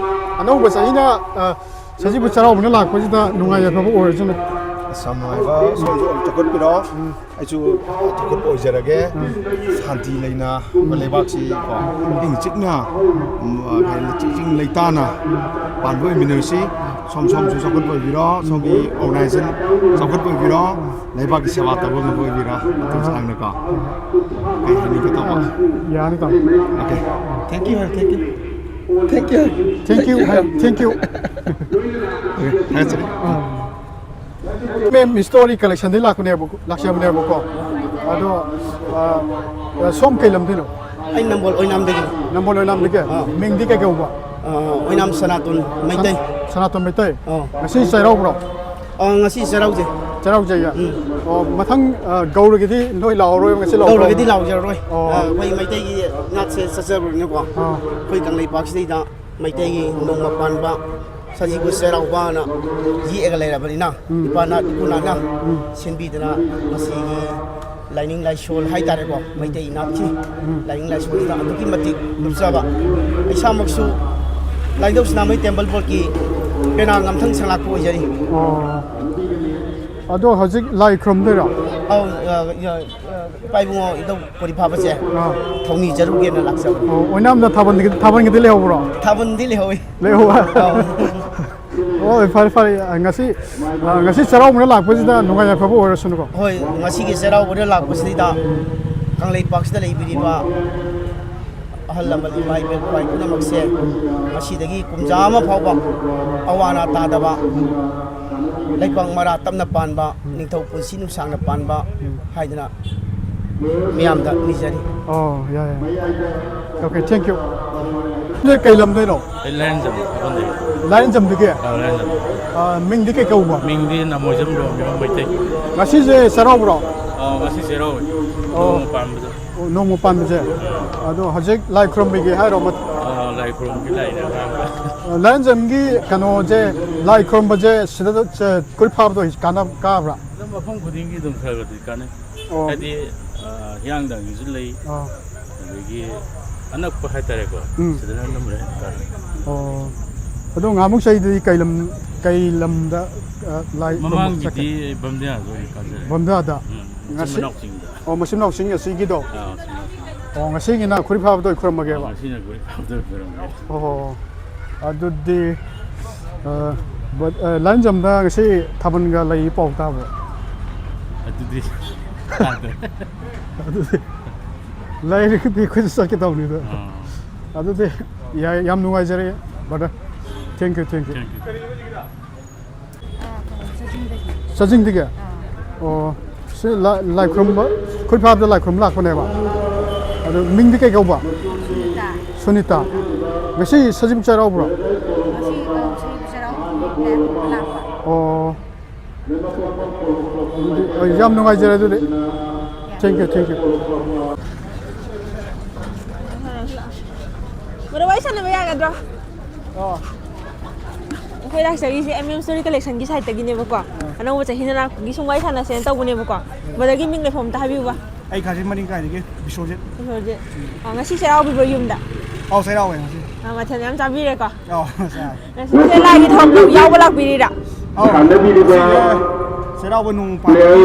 ꯑꯅꯧꯕ ꯆꯍꯤꯅ ꯁꯖꯤꯕꯨ ꯆꯩꯔꯥꯎꯕꯅ ꯂꯥꯛꯄꯁꯤꯗ ꯅꯨꯡꯉꯥꯏ ꯌꯥꯏꯐꯕ ꯑꯣꯏꯔꯁꯅꯨ ꯌꯥꯝ ꯅꯨꯡꯉꯥꯏꯕ ꯁꯣꯝꯁꯨ ꯆꯥꯎꯈꯠꯄꯤꯔꯣ ꯑꯩꯁꯨ ꯆꯥꯎꯈꯠꯄ ꯑꯣꯏꯖꯔꯒꯦ ꯁꯥꯟꯇꯤ ꯂꯩꯅ ꯂꯩꯕꯥꯛꯁꯤ ꯀꯣ ꯏꯪ ꯆꯤꯛꯅ ꯆꯤꯡ ꯂꯩꯇꯥꯅ ꯄꯥꯟꯕ ꯑꯣꯏꯃꯤꯟꯅꯔꯁꯤ ꯁꯣꯝꯁꯨ ꯆꯥꯎꯈꯠꯄ ꯑꯣꯏꯕꯤꯔꯣ ꯁꯣꯝꯒꯤ ꯑꯣꯔꯒꯅꯥꯏꯖꯦꯁꯟ ꯆꯥꯎꯈꯠꯄ ꯑꯣꯏꯕꯤꯔꯣ ꯂꯩꯕꯥꯛꯀꯤ ꯁꯦꯕꯥ ꯇꯧꯕ ꯉꯝꯕ ꯑꯣꯏꯕꯤꯔꯣ ꯃꯇꯝ ꯁꯥꯡꯅꯀꯣ ꯀꯩ ꯍꯥꯏꯅꯤꯡꯒꯦ ꯇꯧꯕ ꯌꯥꯅꯤ ꯇꯥꯃꯣ ꯑꯣꯀꯦ ꯊꯦꯡꯛ ꯌꯨ ꯊꯥꯒꯠꯆꯔꯤ ꯃꯦꯝ ꯁ꯭ꯇꯣꯔꯤ ꯀꯂꯦꯛꯁꯟꯗꯩ ꯂꯥꯛꯆꯕꯅꯦꯕꯀꯣ ꯑꯗꯣ ꯁꯣꯝ ꯀꯩ ꯂꯝꯗꯩꯅꯣ ꯑꯩ ꯅꯝꯕꯣꯜ ꯑꯣꯏꯅꯥꯝꯗꯒꯤꯅꯤ ꯅꯝꯕꯣꯜ ꯑꯣꯏꯅꯥꯝꯗꯒꯤ ꯃꯤꯡꯗꯤ ꯀꯩ ꯀꯧꯕ ꯑꯣꯏꯅꯥꯝ ꯁꯅꯥꯇꯣꯟ ꯃꯩꯇꯩ ꯁꯅꯥꯇꯣꯟ ꯃꯩꯇꯩ ꯉꯁꯤ ꯆꯩꯔꯥꯎꯕ꯭ꯔꯣ ꯉꯁꯤ ꯆꯩꯔꯥꯎꯖꯩ ꯆꯩꯔꯥꯎꯖꯩ ꯑꯣ ꯃꯊꯪ ꯒꯧꯔꯒꯤꯗꯤ ꯅꯣꯏ ꯂꯥꯛꯍꯧꯔꯣꯏ ꯉꯁꯤ ꯂꯥꯛꯍꯧꯔꯣꯏ ꯒꯧꯔꯒꯤꯗꯤ ꯂꯥꯎꯖꯔꯔꯣꯏ ꯑꯩꯈꯣꯏ ꯃꯩꯇꯩꯒꯤ ꯅꯥꯠꯁꯦ ꯆꯠꯆꯕꯅꯤꯅꯀꯣ ꯑꯩꯈꯣꯏ ꯀꯪꯂꯩꯄꯥꯛꯁꯤꯗꯩꯗ ꯃꯩꯇꯩꯒꯤ ꯅꯣꯡꯃ ꯄꯥꯟꯕ ꯁꯖꯤꯕꯨ ꯆꯩꯔꯥꯎꯕꯅ ꯌꯦꯛꯑꯒ ꯂꯩꯔꯕꯅꯤꯅ ꯏꯄꯥꯅꯥꯠ ꯏꯄꯨꯅꯥꯠꯅ ꯁꯤꯟꯕꯤꯗꯅ ꯃꯁꯤꯒꯤ ꯂꯥꯏꯅꯤꯡ ꯂꯥꯏꯁꯣꯜ ꯍꯥꯏꯇꯥꯔꯦꯀꯣ ꯃꯩꯇꯩ ꯅꯥꯠꯀꯤ ꯂꯥꯏꯅꯤꯡ ꯂꯥꯏꯁꯣꯜꯁꯤꯗ ꯑꯗꯨꯛꯀꯤ ꯃꯇꯤꯛ ꯂꯨꯞꯆꯕ ꯏꯁꯥꯃꯛꯁꯨ ꯂꯥꯏꯙꯧ ꯁꯅꯥꯃꯍꯤ ꯇꯦꯝꯄꯜ ꯕꯣꯔꯗꯀꯤ ꯄꯦꯅꯥ ꯉꯝꯊꯪ ꯁꯪꯂꯥꯛꯄ ꯑꯣꯏꯖꯔꯤ ꯑꯗꯣ ꯍꯧꯖꯤꯛ ꯂꯥꯏ ꯈꯨꯔꯨꯝꯗꯣꯏꯔꯣ ꯏꯄꯥ ꯏꯕꯨꯡꯉꯣ ꯏꯙꯧ ꯄꯣꯔꯤꯐꯥꯕꯁꯦ ꯊꯧꯅꯤ ꯖꯔꯨꯒꯦꯅ ꯂꯥꯛꯆꯕꯅꯤ ꯑꯣꯏꯅꯥꯝꯗ ꯊꯥꯕꯜꯒꯤꯗꯤ ꯂꯩꯍꯧꯕ꯭ꯔꯣ ꯊꯥꯕꯜꯗꯤ ꯂꯩꯍꯧꯏ ꯍꯣꯏ ꯐꯔꯦ ꯉꯁꯤ ꯆꯩꯔꯥꯎꯕꯅ ꯂꯥꯛꯄꯁꯤꯗ ꯅꯨꯡꯉꯥꯏ ꯌꯥꯏꯐꯕ ꯑꯣꯏꯔꯁꯅꯨꯀꯣ ꯍꯣꯏ ꯉꯁꯤꯒꯤ ꯆꯩꯔꯥꯎꯕꯗ ꯂꯥꯛꯄꯁꯤꯗ ꯀꯪꯂꯩꯄꯥꯛꯁꯤꯗ ꯂꯩꯕꯤꯔꯤꯕ ꯑꯍꯜ ꯂꯃꯟ ꯏꯃꯥ ꯏꯕꯦꯜ ꯄꯨꯝꯅꯃꯛꯁꯦ ꯉꯁꯤꯗꯒꯤ ꯀꯨꯝꯖꯥ ꯑꯃ ꯐꯥꯎꯕ ꯑꯋꯥ ꯑꯅꯥ ꯇꯥꯗꯕ ꯂꯩꯄꯥꯛ ꯃꯔꯥ ꯇꯞꯅ ꯄꯥꯟꯕ ꯅꯤꯡꯊꯧ ꯄꯨꯟꯁꯤ ꯅꯨꯡꯁꯥꯡꯅ ꯄꯥꯟꯕ ꯍꯥꯏꯗꯅ ꯃꯤꯌꯥꯝꯗ ꯅꯤꯖꯔꯤ ꯌꯥꯏ ꯑꯣꯀꯦ ꯊꯦꯡꯛ ꯌꯨ ꯀꯩ ꯂꯝꯗꯩꯅꯣ ꯂꯥꯏꯔꯦꯟꯖꯝꯗꯒꯤ ꯃꯤꯡꯗꯤ ꯀꯩ ꯀꯧꯕ ꯃꯤꯡꯗꯤ ꯅꯃꯣꯏꯖꯝ ꯔꯣꯃꯤꯌꯣ ꯃꯩꯇꯩ ꯉꯁꯤꯁꯦ ꯆꯩꯔꯥꯎꯕ꯭ꯔꯣ ꯉꯁꯤ ꯆꯩꯔꯥꯎꯋꯦ ꯅꯣꯡꯃ ꯄꯥꯟꯕꯗ ꯅꯣꯡꯃ ꯄꯥꯟꯕꯁꯦ ꯑꯗꯣ ꯍꯧꯖꯤꯛ ꯂꯥꯏ ꯈꯨꯔꯨꯝꯕꯤꯒꯦ ꯍꯥꯏꯔꯣ ꯂꯥꯏ ꯈꯨꯔꯨꯝꯕꯒꯤ ꯂꯥꯏꯅ ꯂꯥꯏꯔꯦꯟꯖꯝꯒꯤ ꯀꯩꯅꯣꯁꯦ ꯂꯥꯏ ꯈꯨꯔꯨꯝꯕꯁꯦ ꯁꯤꯗ ꯀꯨꯏ ꯐꯥꯕꯗꯣ ꯀꯥꯕ꯭ꯔꯥ ꯑꯗꯨꯝ ꯃꯐꯝ ꯈꯨꯗꯤꯡꯒꯤ ꯑꯗꯨꯝ ꯈꯔ ꯈꯔꯗꯤ ꯀꯥꯟꯅꯩ ꯍꯥꯏꯗꯤ ꯍꯤꯌꯥꯡꯗꯥꯡꯒꯤꯁꯨ ꯂꯩ ꯑꯗꯒꯤ ꯑꯅꯛꯄ ꯍꯥꯏꯇꯥꯔꯦꯀꯣ ꯁꯤꯗꯅ ꯑꯗꯨꯝ ꯀꯥꯟꯅꯩ ꯑꯗꯣ ꯉꯍꯥꯟꯃꯨꯛ ꯆꯍꯤꯗꯗꯤ ꯀꯩ ꯂꯝꯗ ꯂꯥꯏ ꯃꯃꯥꯡꯒꯤꯗꯤ ꯕꯝꯗꯤꯌꯥꯗ ꯑꯣꯏꯅ ꯀꯥꯟꯅꯔꯦ ꯕꯝꯗꯤꯌꯥꯗ ꯉꯁꯤ ꯃꯆꯤꯟ ꯃꯅꯥꯎ ꯆꯤꯡ ꯑꯁꯤꯒꯤꯗꯣ ꯉꯁꯤꯒꯤꯅ ꯈꯨꯔꯤ ꯐꯥꯕꯗꯣ ꯈꯨꯔꯨꯝꯃꯒꯦꯕ ꯉꯁꯤꯅ ꯈꯨꯔꯤ ꯐꯥꯕꯗꯣ ꯈꯨꯔꯨꯝꯃꯒꯦ ꯑꯗꯨꯗꯤ ꯂꯥꯏꯔꯦꯟꯖꯝꯗ ꯉꯁꯤ ꯊꯥꯕꯜꯒ ꯂꯩ ꯄꯥꯎ ꯇꯥꯕ꯭ꯔꯣ ꯑꯗꯨꯗꯤ ꯂꯩꯔꯒꯗꯤ ꯑꯩꯈꯣꯏꯁꯨ ꯆꯠꯀꯦ ꯇꯧꯕꯅꯤꯗ ꯑꯗꯨꯗꯤ ꯌꯥꯝ ꯅꯨꯡꯉꯥꯏꯖꯔꯦ ꯕ꯭ꯔꯗꯔ ꯊꯦꯡꯛ ꯌꯨ ꯆꯥꯖꯤꯡꯗꯒꯤ ꯁꯤ ꯂꯥꯏ ꯈꯨꯔꯨꯝꯕ ꯈꯨꯔꯤ ꯐꯥꯕꯗ ꯂꯥꯏ ꯈꯨꯔꯨꯝꯕ ꯂꯥꯛꯄꯅꯦꯕ ꯑꯗꯨ ꯃꯤꯡꯗꯤ ꯀꯩ ꯀꯧꯕ ꯁꯨꯅꯤꯇꯥ ꯉꯁꯤ ꯁꯖꯤꯕꯨ ꯆꯩꯔꯥꯎꯕ꯭ꯔꯣ ꯌꯥꯝ ꯅꯨꯡꯉꯥꯏꯖꯔꯦ ꯑꯗꯨꯗꯤ ꯊꯦꯡꯛ ꯌꯨ ꯋꯥꯔꯤ ꯁꯥꯟꯅꯕ ꯌꯥꯒꯗ꯭ꯔꯣ ꯑꯩꯈꯣꯏ ꯂꯥꯛꯆꯔꯤꯁꯦ ꯁ꯭ꯇꯣꯔꯤ ꯀꯂꯦꯛꯁꯟꯒꯤ ꯁꯥꯏꯠꯇꯒꯤꯅꯦꯕꯀꯣ ꯑꯅꯧꯕ ꯆꯍꯤꯅ ꯂꯥꯛꯄꯒꯤ ꯁꯨꯝ ꯋꯥꯔꯤ ꯁꯥꯟꯅꯁꯦꯅ ꯇꯧꯕꯅꯦꯕꯀꯣ ꯕ꯭ꯔꯗꯔꯒꯤ ꯃꯤꯡ ꯂꯩꯐꯝ ꯑꯝꯇ ꯍꯥꯏꯕꯤꯌꯨꯕ ꯑꯩ ꯈꯥꯖꯤꯡ ꯃꯅꯤꯡ ꯀꯥꯏꯗꯒꯤ ꯕꯤꯁꯣꯖꯤꯠ ꯉꯁꯤ ꯆꯩꯔꯥꯎꯕꯤꯕ꯭ꯔꯣ ꯌꯨꯝꯗ ꯆꯩꯔꯥꯎꯋꯦ ꯉꯁꯤ ꯃꯊꯦꯜ ꯌꯥꯝ ꯆꯥꯕꯤꯔꯦꯀꯣ ꯉꯁꯤꯁꯦ ꯂꯥꯏꯒꯤ ꯊꯧꯔꯝꯗ ꯌꯥꯎꯕ ꯂꯥꯛꯄꯤꯔꯤꯔꯥ ꯆꯩꯔꯥꯎꯕ ꯅꯣꯡꯃ ꯄꯥꯟꯕꯒꯤ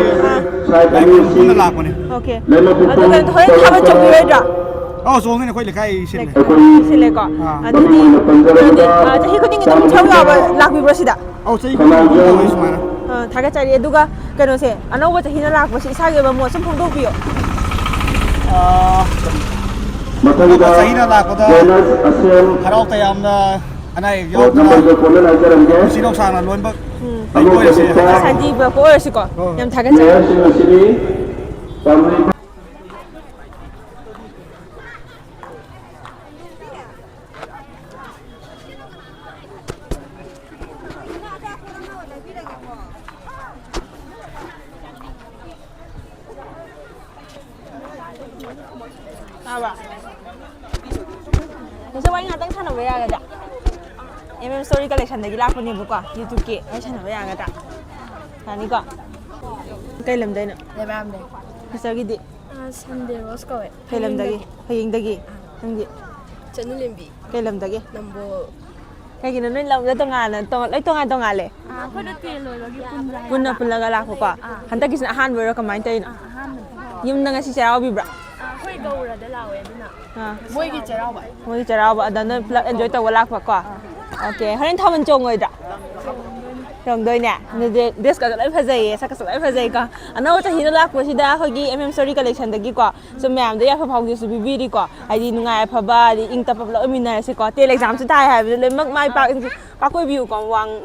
ꯂꯥꯏ ꯈꯨꯔꯨꯝꯕ ꯂꯥꯛꯄꯅꯦ ꯑꯣꯀꯦ ꯑꯗꯨꯒ ꯍꯣꯔꯦꯟ ꯊꯥꯕꯜ ꯆꯣꯡꯕꯤꯔꯣꯏꯗ꯭ꯔꯥ ꯆꯣꯡꯉꯤꯅꯦ ꯑꯩꯈꯣꯏ ꯂꯩꯀꯥꯏ ꯁꯤꯜꯂꯦꯀꯣ ꯑꯗꯨꯗꯤ ꯆꯍꯤ ꯈꯨꯗꯤꯡꯒꯤ ꯑꯗꯨꯝ ꯁꯔꯨꯛ ꯌꯥꯕ ꯂꯥꯛꯄꯤꯕ꯭ꯔꯣ ꯁꯤꯗ ꯆꯍꯤ ꯈꯨꯗꯤꯡꯒꯤ ꯇꯧꯋꯦ ꯁꯨꯃꯥꯏꯅ ꯊꯥꯒꯠꯆꯔꯤ ꯑꯗꯨꯒ ꯀꯩꯅꯣꯁꯦ ꯑꯅꯧꯕ ꯆꯍꯤꯅ ꯂꯥꯛꯄꯁꯤ ꯏꯁꯥꯒꯤ ꯑꯣꯏꯕ ꯃꯣꯠ ꯁꯨꯝ ꯐꯣꯡꯗꯣꯛꯄꯤꯌꯣ ꯑꯅꯧꯕ ꯆꯍꯤꯅ ꯂꯥꯛꯄꯗ ꯍꯔꯥꯎ ꯇꯌꯥꯝꯅ ꯑꯅꯥ ꯑꯌꯦꯛ ꯌꯥꯎꯗꯅ ꯄꯨꯟꯁꯤ ꯅꯨꯡꯁꯥꯡꯅ ꯂꯣꯏꯅꯃꯛ ꯂꯩꯕ ꯑꯣꯏꯔꯁꯦ ꯁꯥꯟꯇꯤꯕ ꯑꯣꯏꯔꯁꯤꯀꯣ ꯌꯥꯝ ꯊꯥꯒꯠꯆꯔꯤ ꯇꯥꯕ꯭ꯔꯥ ꯉꯁꯥꯏ ꯋꯥꯔꯤ ꯉꯥꯛꯇꯪ ꯁꯥꯟꯅꯕ ꯌꯥꯒꯗ꯭ꯔꯥ Story collectionꯗꯒꯤ ꯂꯥꯛꯄꯅꯦꯕꯀꯣ ꯌꯨꯇ꯭ꯌꯨꯕꯀꯤ ꯋꯥꯔꯤ ꯁꯥꯟꯅꯕ ꯌꯥꯒꯗ꯭ꯔꯥ ꯌꯥꯅꯤꯀꯣ ꯀꯩ ꯂꯝꯗꯩꯅꯣ ꯂꯩꯕꯥꯝꯗꯩ ꯁꯤꯁꯇꯔꯒꯤꯗꯤ ꯁꯟꯗꯦ ꯔꯣꯁ ꯀꯧꯋꯦ ꯀꯩ ꯂꯝꯗꯒꯤ ꯍꯌꯦꯡꯗꯒꯤ ꯅꯪꯗꯤ ꯆꯅꯨ ꯂꯦꯝꯕꯤ ꯀꯩ ꯂꯝꯗꯒꯤ ꯅꯝꯕꯣꯜ ꯀꯩꯒꯤꯅꯣ ꯅꯣꯏ ꯂꯝꯗ ꯇꯣꯉꯥꯟꯅ ꯂꯣꯏ ꯇꯣꯉꯥꯜꯂꯦ ꯑꯩꯈꯣꯏꯅ ꯇꯦꯟ ꯂꯣꯏꯕꯒꯤ ꯄꯨꯟꯅ ꯄꯨꯜꯂꯒ ꯂꯥꯛꯄꯀꯣ ꯍꯟꯗꯛꯀꯤꯁꯤꯅ ꯑꯍꯥꯟꯕ ꯑꯣꯏꯔꯣ ꯀꯃꯥꯏꯅ ꯇꯧꯔꯤꯅꯣ ꯌꯨꯝꯗ ꯉꯁꯤ ꯆꯩꯔꯥꯎꯕꯤꯕ꯭ꯔꯥ ꯑꯩꯈꯣꯏ ꯒꯧꯔꯗ ꯂꯥꯛꯋꯦ ꯑꯗꯨꯅ ꯃꯣꯏꯒꯤ ꯆꯩꯔꯥꯎꯕ ꯑꯗ ꯅꯣꯏ ꯄꯨꯂꯞ ꯑꯦꯟꯖꯣꯏ ꯇꯧꯕ ꯂꯥꯛꯄꯀꯣ ꯑꯣꯀꯦ ꯍꯣꯔꯦꯟ ꯊꯥꯕꯜ ꯆꯣꯡꯉꯣꯏꯗ꯭ꯔꯥ ꯆꯣꯡꯗꯣꯏꯅꯦ ꯑꯗꯨꯗꯤ ꯗ꯭ꯔꯦꯁꯀꯁꯨ ꯂꯣꯏ ꯐꯖꯩꯌꯦ ꯁꯛꯀꯁꯨ ꯂꯣꯏ ꯐꯖꯩꯀꯣ ꯑꯅꯧꯕ ꯆꯍꯤꯗ ꯂꯥꯛꯄꯁꯤꯗ ꯑꯩꯈꯣꯏꯒꯤ Story collectionꯗꯒꯤꯀꯣ ꯁꯨꯝ ꯃꯌꯥꯝꯗ ꯌꯥꯏꯐ ꯄꯥꯎꯖꯦꯜꯁꯨ ꯄꯤꯕꯤꯔꯤꯀꯣ ꯍꯥꯏꯗꯤ ꯅꯨꯡꯉꯥꯏ ꯑꯐꯕ ꯍꯥꯏꯗꯤ ꯏꯪ ꯇꯞꯄ ꯄꯨꯂꯞ ꯑꯣꯏꯃꯤꯟꯅꯔꯁꯤꯀꯣ ꯇꯦꯜ ꯑꯦꯛꯖꯥꯝꯁꯨ ꯇꯥꯏ ꯍꯥꯏꯕꯗꯨ ꯂꯣꯏꯅꯃꯛ ꯃꯥꯏ ꯄꯥꯛꯑꯣꯏꯕꯤꯌꯨꯀꯣ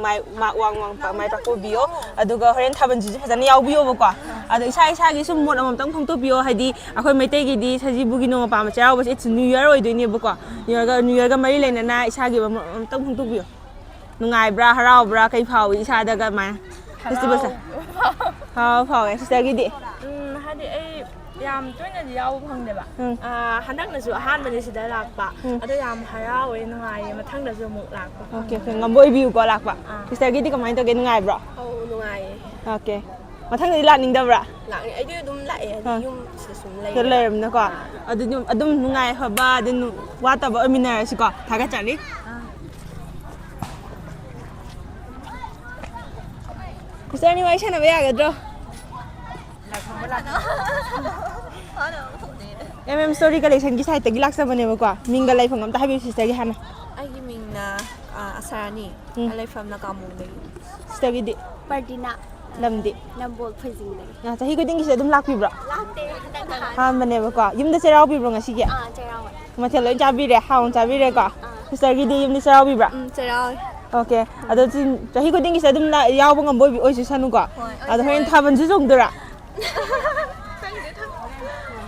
ꯃꯥꯏ ꯄꯥꯛꯑꯣꯏꯕꯤꯌꯣ ꯑꯗꯨꯒ ꯍꯣꯔꯦꯟ ꯊꯥꯕꯜꯁꯤꯁꯨ ꯐꯖꯅ ꯌꯥꯎꯕꯤꯌꯣꯕꯀꯣ ꯑꯗꯣ ꯏꯁꯥꯒꯤ ꯁꯨꯝ ꯃꯣꯠ ꯑꯃꯃꯝꯇꯪ ꯐꯣꯡꯗꯣꯛꯄꯤꯌꯣ ꯍꯥꯏꯗꯤ ꯑꯩꯈꯣꯏ ꯃꯩꯇꯩꯒꯤꯗꯤ ꯁꯖꯤꯕꯨꯒꯤ ꯅꯣꯡꯃ ꯄꯥꯟꯕ ꯆꯩꯔꯥꯎꯕꯁꯦ ꯏꯠꯁ ꯅ꯭ꯌꯨ ꯏꯌꯔ ꯑꯣꯏꯗꯣꯏꯅꯦꯕꯀꯣ ꯅ꯭ꯌꯨ ꯏꯌꯔꯒ ꯃꯔꯤ ꯂꯩꯅꯅ ꯏꯁꯥꯒꯤ ꯑꯃꯇꯪ ꯐꯣꯡꯗꯣꯛꯄꯤꯌꯣ ꯅꯨꯡꯉꯥꯏꯕ꯭ꯔꯥ ꯍꯔꯥꯎꯕ꯭ꯔꯥ ꯀꯩ ꯐꯥꯎꯏ ꯏꯁꯥꯗꯒ ꯀꯃꯥꯏꯅ ꯐꯦꯁꯇꯤꯚꯦꯜꯁꯦ ꯐꯥꯎꯋꯦ ꯁꯤꯁꯇꯔꯒꯤꯗꯤ ꯍꯥꯏꯗꯤ ꯑꯩ ꯌꯥꯝ ꯇꯣꯏꯅꯗꯤ ꯌꯥꯎꯕ ꯐꯪꯗꯦꯕ ꯍꯟꯗꯛꯅꯁꯨ ꯑꯍꯥꯟꯕꯅꯤ ꯁꯤꯗ ꯂꯥꯛꯄ ꯑꯗꯣ ꯌꯥꯝ ꯍꯔꯥꯎꯋꯦ ꯅꯨꯡꯉꯥꯏꯌꯦ ꯃꯊꯪꯗꯁꯨ ꯑꯃꯨꯛ ꯂꯥꯛꯄ ꯑꯣꯀꯦ ꯉꯝꯕ ꯑꯣꯏꯕꯤꯌꯨꯀꯣ ꯂꯥꯛꯄ ꯁꯤꯁꯇꯔꯒꯤꯗꯤ ꯀꯃꯥꯏꯅ ꯇꯧꯒꯦ ꯅꯨꯡꯉꯥꯏꯕ꯭ꯔꯣ ꯅꯨꯡꯉꯥꯏꯌꯦ ꯑꯣꯀꯦ ꯃꯊꯪꯗꯗꯤ ꯂꯥꯛꯅꯤꯡꯗꯕ꯭ꯔꯥ ꯂꯥꯛꯅꯤ ꯑꯩꯗꯤ ꯑꯗꯨꯝ ꯂꯥꯛꯑꯦ ꯍꯥꯏꯗꯤ ꯌꯨꯝ ꯁꯤꯗ ꯁꯨꯝ ꯂꯩꯔꯕꯅꯀꯣ ꯑꯗꯨꯝ ꯅꯨꯡꯉꯥꯏ ꯐꯕ ꯑꯗꯨꯝ ꯋꯥꯠꯇꯕ ꯑꯣꯏꯃꯤꯟꯅꯔꯁꯤꯀꯣ ꯊꯥꯒꯠꯆꯔꯤ ꯁꯤꯁꯇꯔꯅꯤ ꯋꯥꯔꯤ ꯁꯥꯟꯅꯕ ꯌꯥꯒꯗ꯭ꯔꯣ Story collectionꯒꯤ ꯁꯥꯏꯠꯇꯒꯤ ꯂꯥꯛꯆꯕꯅꯦꯕꯀꯣ ꯃꯤꯡꯒ ꯂꯩꯐꯝ ꯑꯝꯇ ꯍꯥꯏꯕꯤꯌꯨ ꯁꯤꯁꯇꯔꯒꯤ ꯍꯥꯟꯅ ꯑꯩꯒꯤ ꯃꯤꯡꯅ ꯑꯁꯥꯔꯥꯅꯤ ꯂꯩꯐꯝꯅ ꯀꯥꯃꯨꯡꯗꯒꯤ ꯁꯤꯁꯇꯔꯒꯤꯗꯤ ꯄꯔꯗꯤꯅꯥ ꯂꯝꯗꯤ ꯅꯝꯕꯣꯜ ꯐꯩꯖꯤꯡꯗꯒꯤ ꯆꯍꯤ ꯈꯨꯗꯤꯡꯒꯤꯁꯦ ꯑꯗꯨꯝ ꯂꯥꯛꯄꯤꯕ꯭ꯔꯣ ꯂꯥꯛꯇꯦ ꯍꯟꯗꯛꯅ ꯑꯍꯥꯟꯕꯅꯦꯕꯀꯣ ꯌꯨꯝꯗ ꯆꯩꯔꯥꯎꯕꯤꯕ꯭ꯔꯣ ꯉꯁꯤꯒꯤ ꯆꯩꯔꯥꯎꯋꯦ ꯃꯊꯦꯜ ꯂꯣꯏ ꯆꯥꯕꯤꯔꯦ ꯍꯥꯎꯅ ꯆꯥꯕꯤꯔꯦꯀꯣ ꯁꯤꯁꯇꯔꯒꯤꯗꯤ ꯌꯨꯝꯗ ꯆꯩꯔꯥꯎꯕꯤꯕ꯭ꯔꯥ ꯆꯩꯔꯥꯎꯋꯦ ꯑꯣꯀꯦ ꯑꯗꯣ ꯆꯍꯤ ꯈꯨꯗꯤꯡꯒꯤꯁꯦ ꯑꯗꯨꯝ ꯌꯥꯎꯕ ꯉꯝꯕ ꯑꯣꯏꯁꯅꯨꯀꯣ ꯑꯗꯣ ꯍꯣꯔꯦꯟ ꯊꯥꯕꯜꯁꯨ ꯆꯣꯡꯗꯣꯏꯔꯥ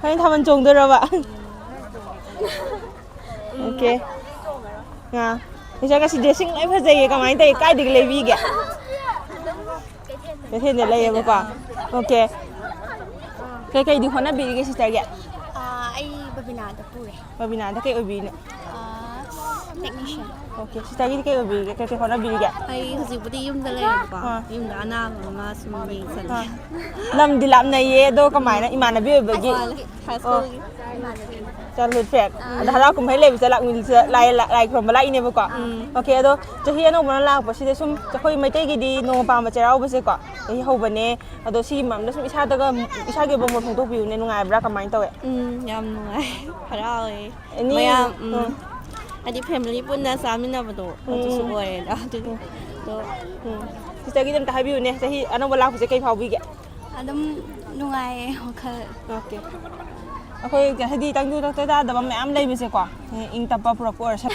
ꯍꯣꯔꯦꯟ ꯊꯥꯕꯜ ꯆꯣꯡꯗꯣꯏꯔꯕ ꯑꯣꯀꯦ ꯁꯤꯁꯇꯔ ꯉꯁꯤ ꯗ꯭ꯔꯦꯁꯤꯡ ꯂꯣꯏ ꯐꯖꯩꯌꯦ ꯀꯃꯥꯏꯅ ꯇꯧꯏ ꯀꯥꯏꯗꯒꯤ ꯂꯩꯕꯤꯒꯦ ꯀꯩꯊꯦꯜꯗ ꯂꯩꯌꯦꯕꯀꯣ ꯑꯣꯀꯦ ꯀꯩꯀꯩꯗꯤ ꯍꯣꯠꯅꯕꯤꯔꯤꯒꯦ ꯁꯤꯁꯇꯔꯒꯤ ꯑꯩ ꯕꯕꯤꯅꯥꯗ ꯄꯨꯔꯦ ꯕꯕꯤꯅꯥꯗ ꯀꯩ ꯑꯣꯏꯕꯤꯔꯤꯅꯣ ꯇꯦꯛꯅꯤꯁꯤꯌꯥꯟ ꯑꯣꯀꯦ ꯁꯤꯁꯇꯔꯒꯤꯗꯤ ꯀꯩ ꯑꯣꯏꯕꯤꯔꯤꯒꯦ ꯀꯩ ꯍꯣꯠꯅꯕꯤꯔꯤꯒꯦ ꯑꯩ ꯍꯧꯖꯤꯛꯄꯨꯗꯤ ꯌꯨꯝꯗ ꯂꯩꯌꯦꯕꯀꯣ ꯌꯨꯝꯗ ꯑꯅꯥꯕ ꯑꯃ ꯁꯨꯝ ꯌꯦꯡꯁꯜꯂꯤ ꯂꯝꯗꯤ ꯂꯥꯞꯅꯩꯌꯦ ꯑꯗꯣ ꯀꯃꯥꯏꯅ ꯏꯃꯥꯟꯅꯕꯤ ꯑꯣꯏꯕꯒꯤ ꯆꯥꯏꯜꯍꯨꯗ ꯐ꯭ꯔꯦꯟ ꯑꯗꯣ ꯍꯔꯥꯎ ꯀꯨꯝꯍꯩ ꯂꯩꯕꯁꯦ ꯂꯥꯏ ꯈꯨꯔꯨꯝꯕ ꯂꯥꯛꯏꯅꯦꯕꯀꯣ ꯑꯣꯀꯦ ꯑꯗꯣ ꯆꯍꯤ ꯑꯅꯧꯕꯅ ꯂꯥꯛꯄꯁꯤꯗ ꯁꯨꯝ ꯑꯩꯈꯣꯏ ꯃꯩꯇꯩꯒꯤꯗꯤ ꯅꯣꯡꯃ ꯄꯥꯟꯕ ꯆꯩꯔꯥꯎꯕꯁꯦꯀꯣ ꯆꯍꯤ ꯍꯧꯕꯅꯦ ꯑꯗꯣ ꯁꯤꯒꯤ ꯃꯔꯝꯗ ꯁꯨꯝ ꯏꯁꯥꯒꯤ ꯑꯣꯏꯕ ꯃꯣꯠ ꯐꯣꯡꯗꯣꯛꯄꯤꯌꯨꯅꯦ ꯅꯨꯡꯉꯥꯏꯕ꯭ꯔꯥ ꯀꯃꯥꯏꯅ ꯇꯧꯋꯦ ꯌꯥꯝ ꯅꯨꯡꯉꯥꯏ ꯍꯔꯥꯎꯋꯦ ꯑꯦꯅꯤ ꯃꯌꯥꯝ ꯍꯥꯏꯗꯤ ꯐꯦꯃꯤꯂꯤ ꯄꯨꯟꯅ ꯆꯥꯃꯤꯟꯅꯕꯗꯣ ꯑꯗꯨꯁꯨ ꯑꯣꯏꯔꯦꯗ ꯑꯗꯨꯒꯤ ꯁꯤꯁꯇꯔꯒꯤꯗꯤ ꯑꯝꯇ ꯍꯥꯏꯕꯤꯌꯨꯅꯦ ꯆꯍꯤ ꯑꯅꯧꯕ ꯂꯥꯛꯄꯁꯦ ꯀꯩ ꯐꯥꯎꯕꯤꯒꯦ ꯑꯗꯨꯝ ꯅꯨꯡꯉꯥꯏꯌꯦ ꯋꯥꯈꯜ ꯑꯣꯀꯦ ꯑꯩꯈꯣꯏ ꯍꯥꯏꯗꯤ ꯇꯪꯗꯨ ꯇꯥꯗꯕ ꯃꯌꯥꯝ ꯂꯩꯕꯁꯦꯀꯣ ꯏꯪ ꯇꯞꯄ ꯄꯨꯔꯛꯄ ꯑꯣꯏꯔꯁꯨ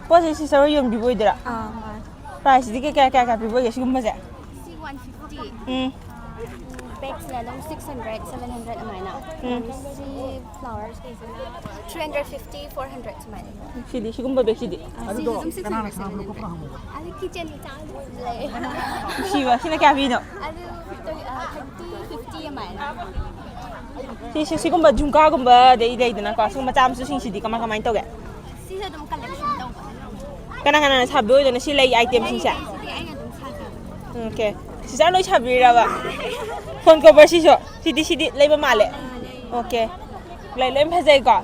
ꯄꯣꯠꯁꯦ ꯁꯤꯁꯇꯔ ꯍꯣꯏ ꯌꯣꯟꯕꯤꯕ ꯑꯣꯏꯗꯣꯏꯔꯥ ꯄ꯭ꯔꯥꯏꯁꯁꯤꯗꯤ ꯀꯌꯥ ꯄꯤꯕ ꯑꯣꯏꯒꯦ ꯁꯤꯒꯨꯝꯕꯁꯦ ꯁꯤ 150 ꯕꯦꯛꯁꯤꯅ ꯑꯗꯨꯝ 600 700 ꯑꯗꯨꯃꯥꯏꯅ ꯁꯤ ꯐ꯭ꯂꯥꯋꯔꯁ ꯀꯩꯁꯤꯅ 350 400 ꯁꯨꯃꯥꯏꯅ ꯁꯤꯗꯤ ꯁꯤꯒꯨꯝꯕ ꯕꯦꯒꯁꯤꯗꯤ ꯁꯤꯁꯨ ꯑꯗꯨꯝ 600 700 ꯑꯗꯨ ꯀꯤꯆꯟ ꯃꯆꯥ ꯂꯩ ꯅꯨꯡꯁꯤꯕ ꯁꯤꯅ ꯀꯌꯥ ꯄꯤꯅꯣ ꯑꯗꯨ 30 50 ꯑꯗꯨꯃꯥꯏꯅ ꯁꯤꯒꯨꯝꯕ ꯖꯨꯝꯀꯥꯒꯨꯝꯕ ꯑꯗꯩ ꯂꯩꯗꯅꯀꯣ ꯁꯤꯒꯨꯝꯕ ꯃꯆꯥ ꯃꯁꯨꯁꯤꯡꯁꯤꯗꯤ ꯀꯃꯥꯏꯅ ꯇꯧꯒꯦ ꯁꯤꯁꯨ ꯑꯗꯨꯝ ꯀꯂꯦꯛꯁꯟ ꯇꯧꯕ ꯀꯅꯥ ꯁꯥꯕꯤ ꯑꯣꯏꯗꯣꯏꯅꯣ ꯁꯤ ꯂꯩ ꯑꯥꯏꯇꯦꯝꯁꯤꯡꯁꯦ ꯑꯩꯅ ꯑꯗꯨꯝ ꯁꯥꯖꯕ ꯑꯣꯀꯦ ꯁꯤꯁꯇꯔ ꯂꯣꯏ ꯁꯥꯕꯤꯔꯕ ꯐꯣꯟ ꯀꯣꯕꯔ ꯁꯤꯁꯨ ꯁꯤꯗꯤ ꯂꯩꯕ ꯃꯥꯜꯂꯦ ꯑꯣꯀꯦ ꯂꯣꯏ ꯐꯖꯩꯀꯣ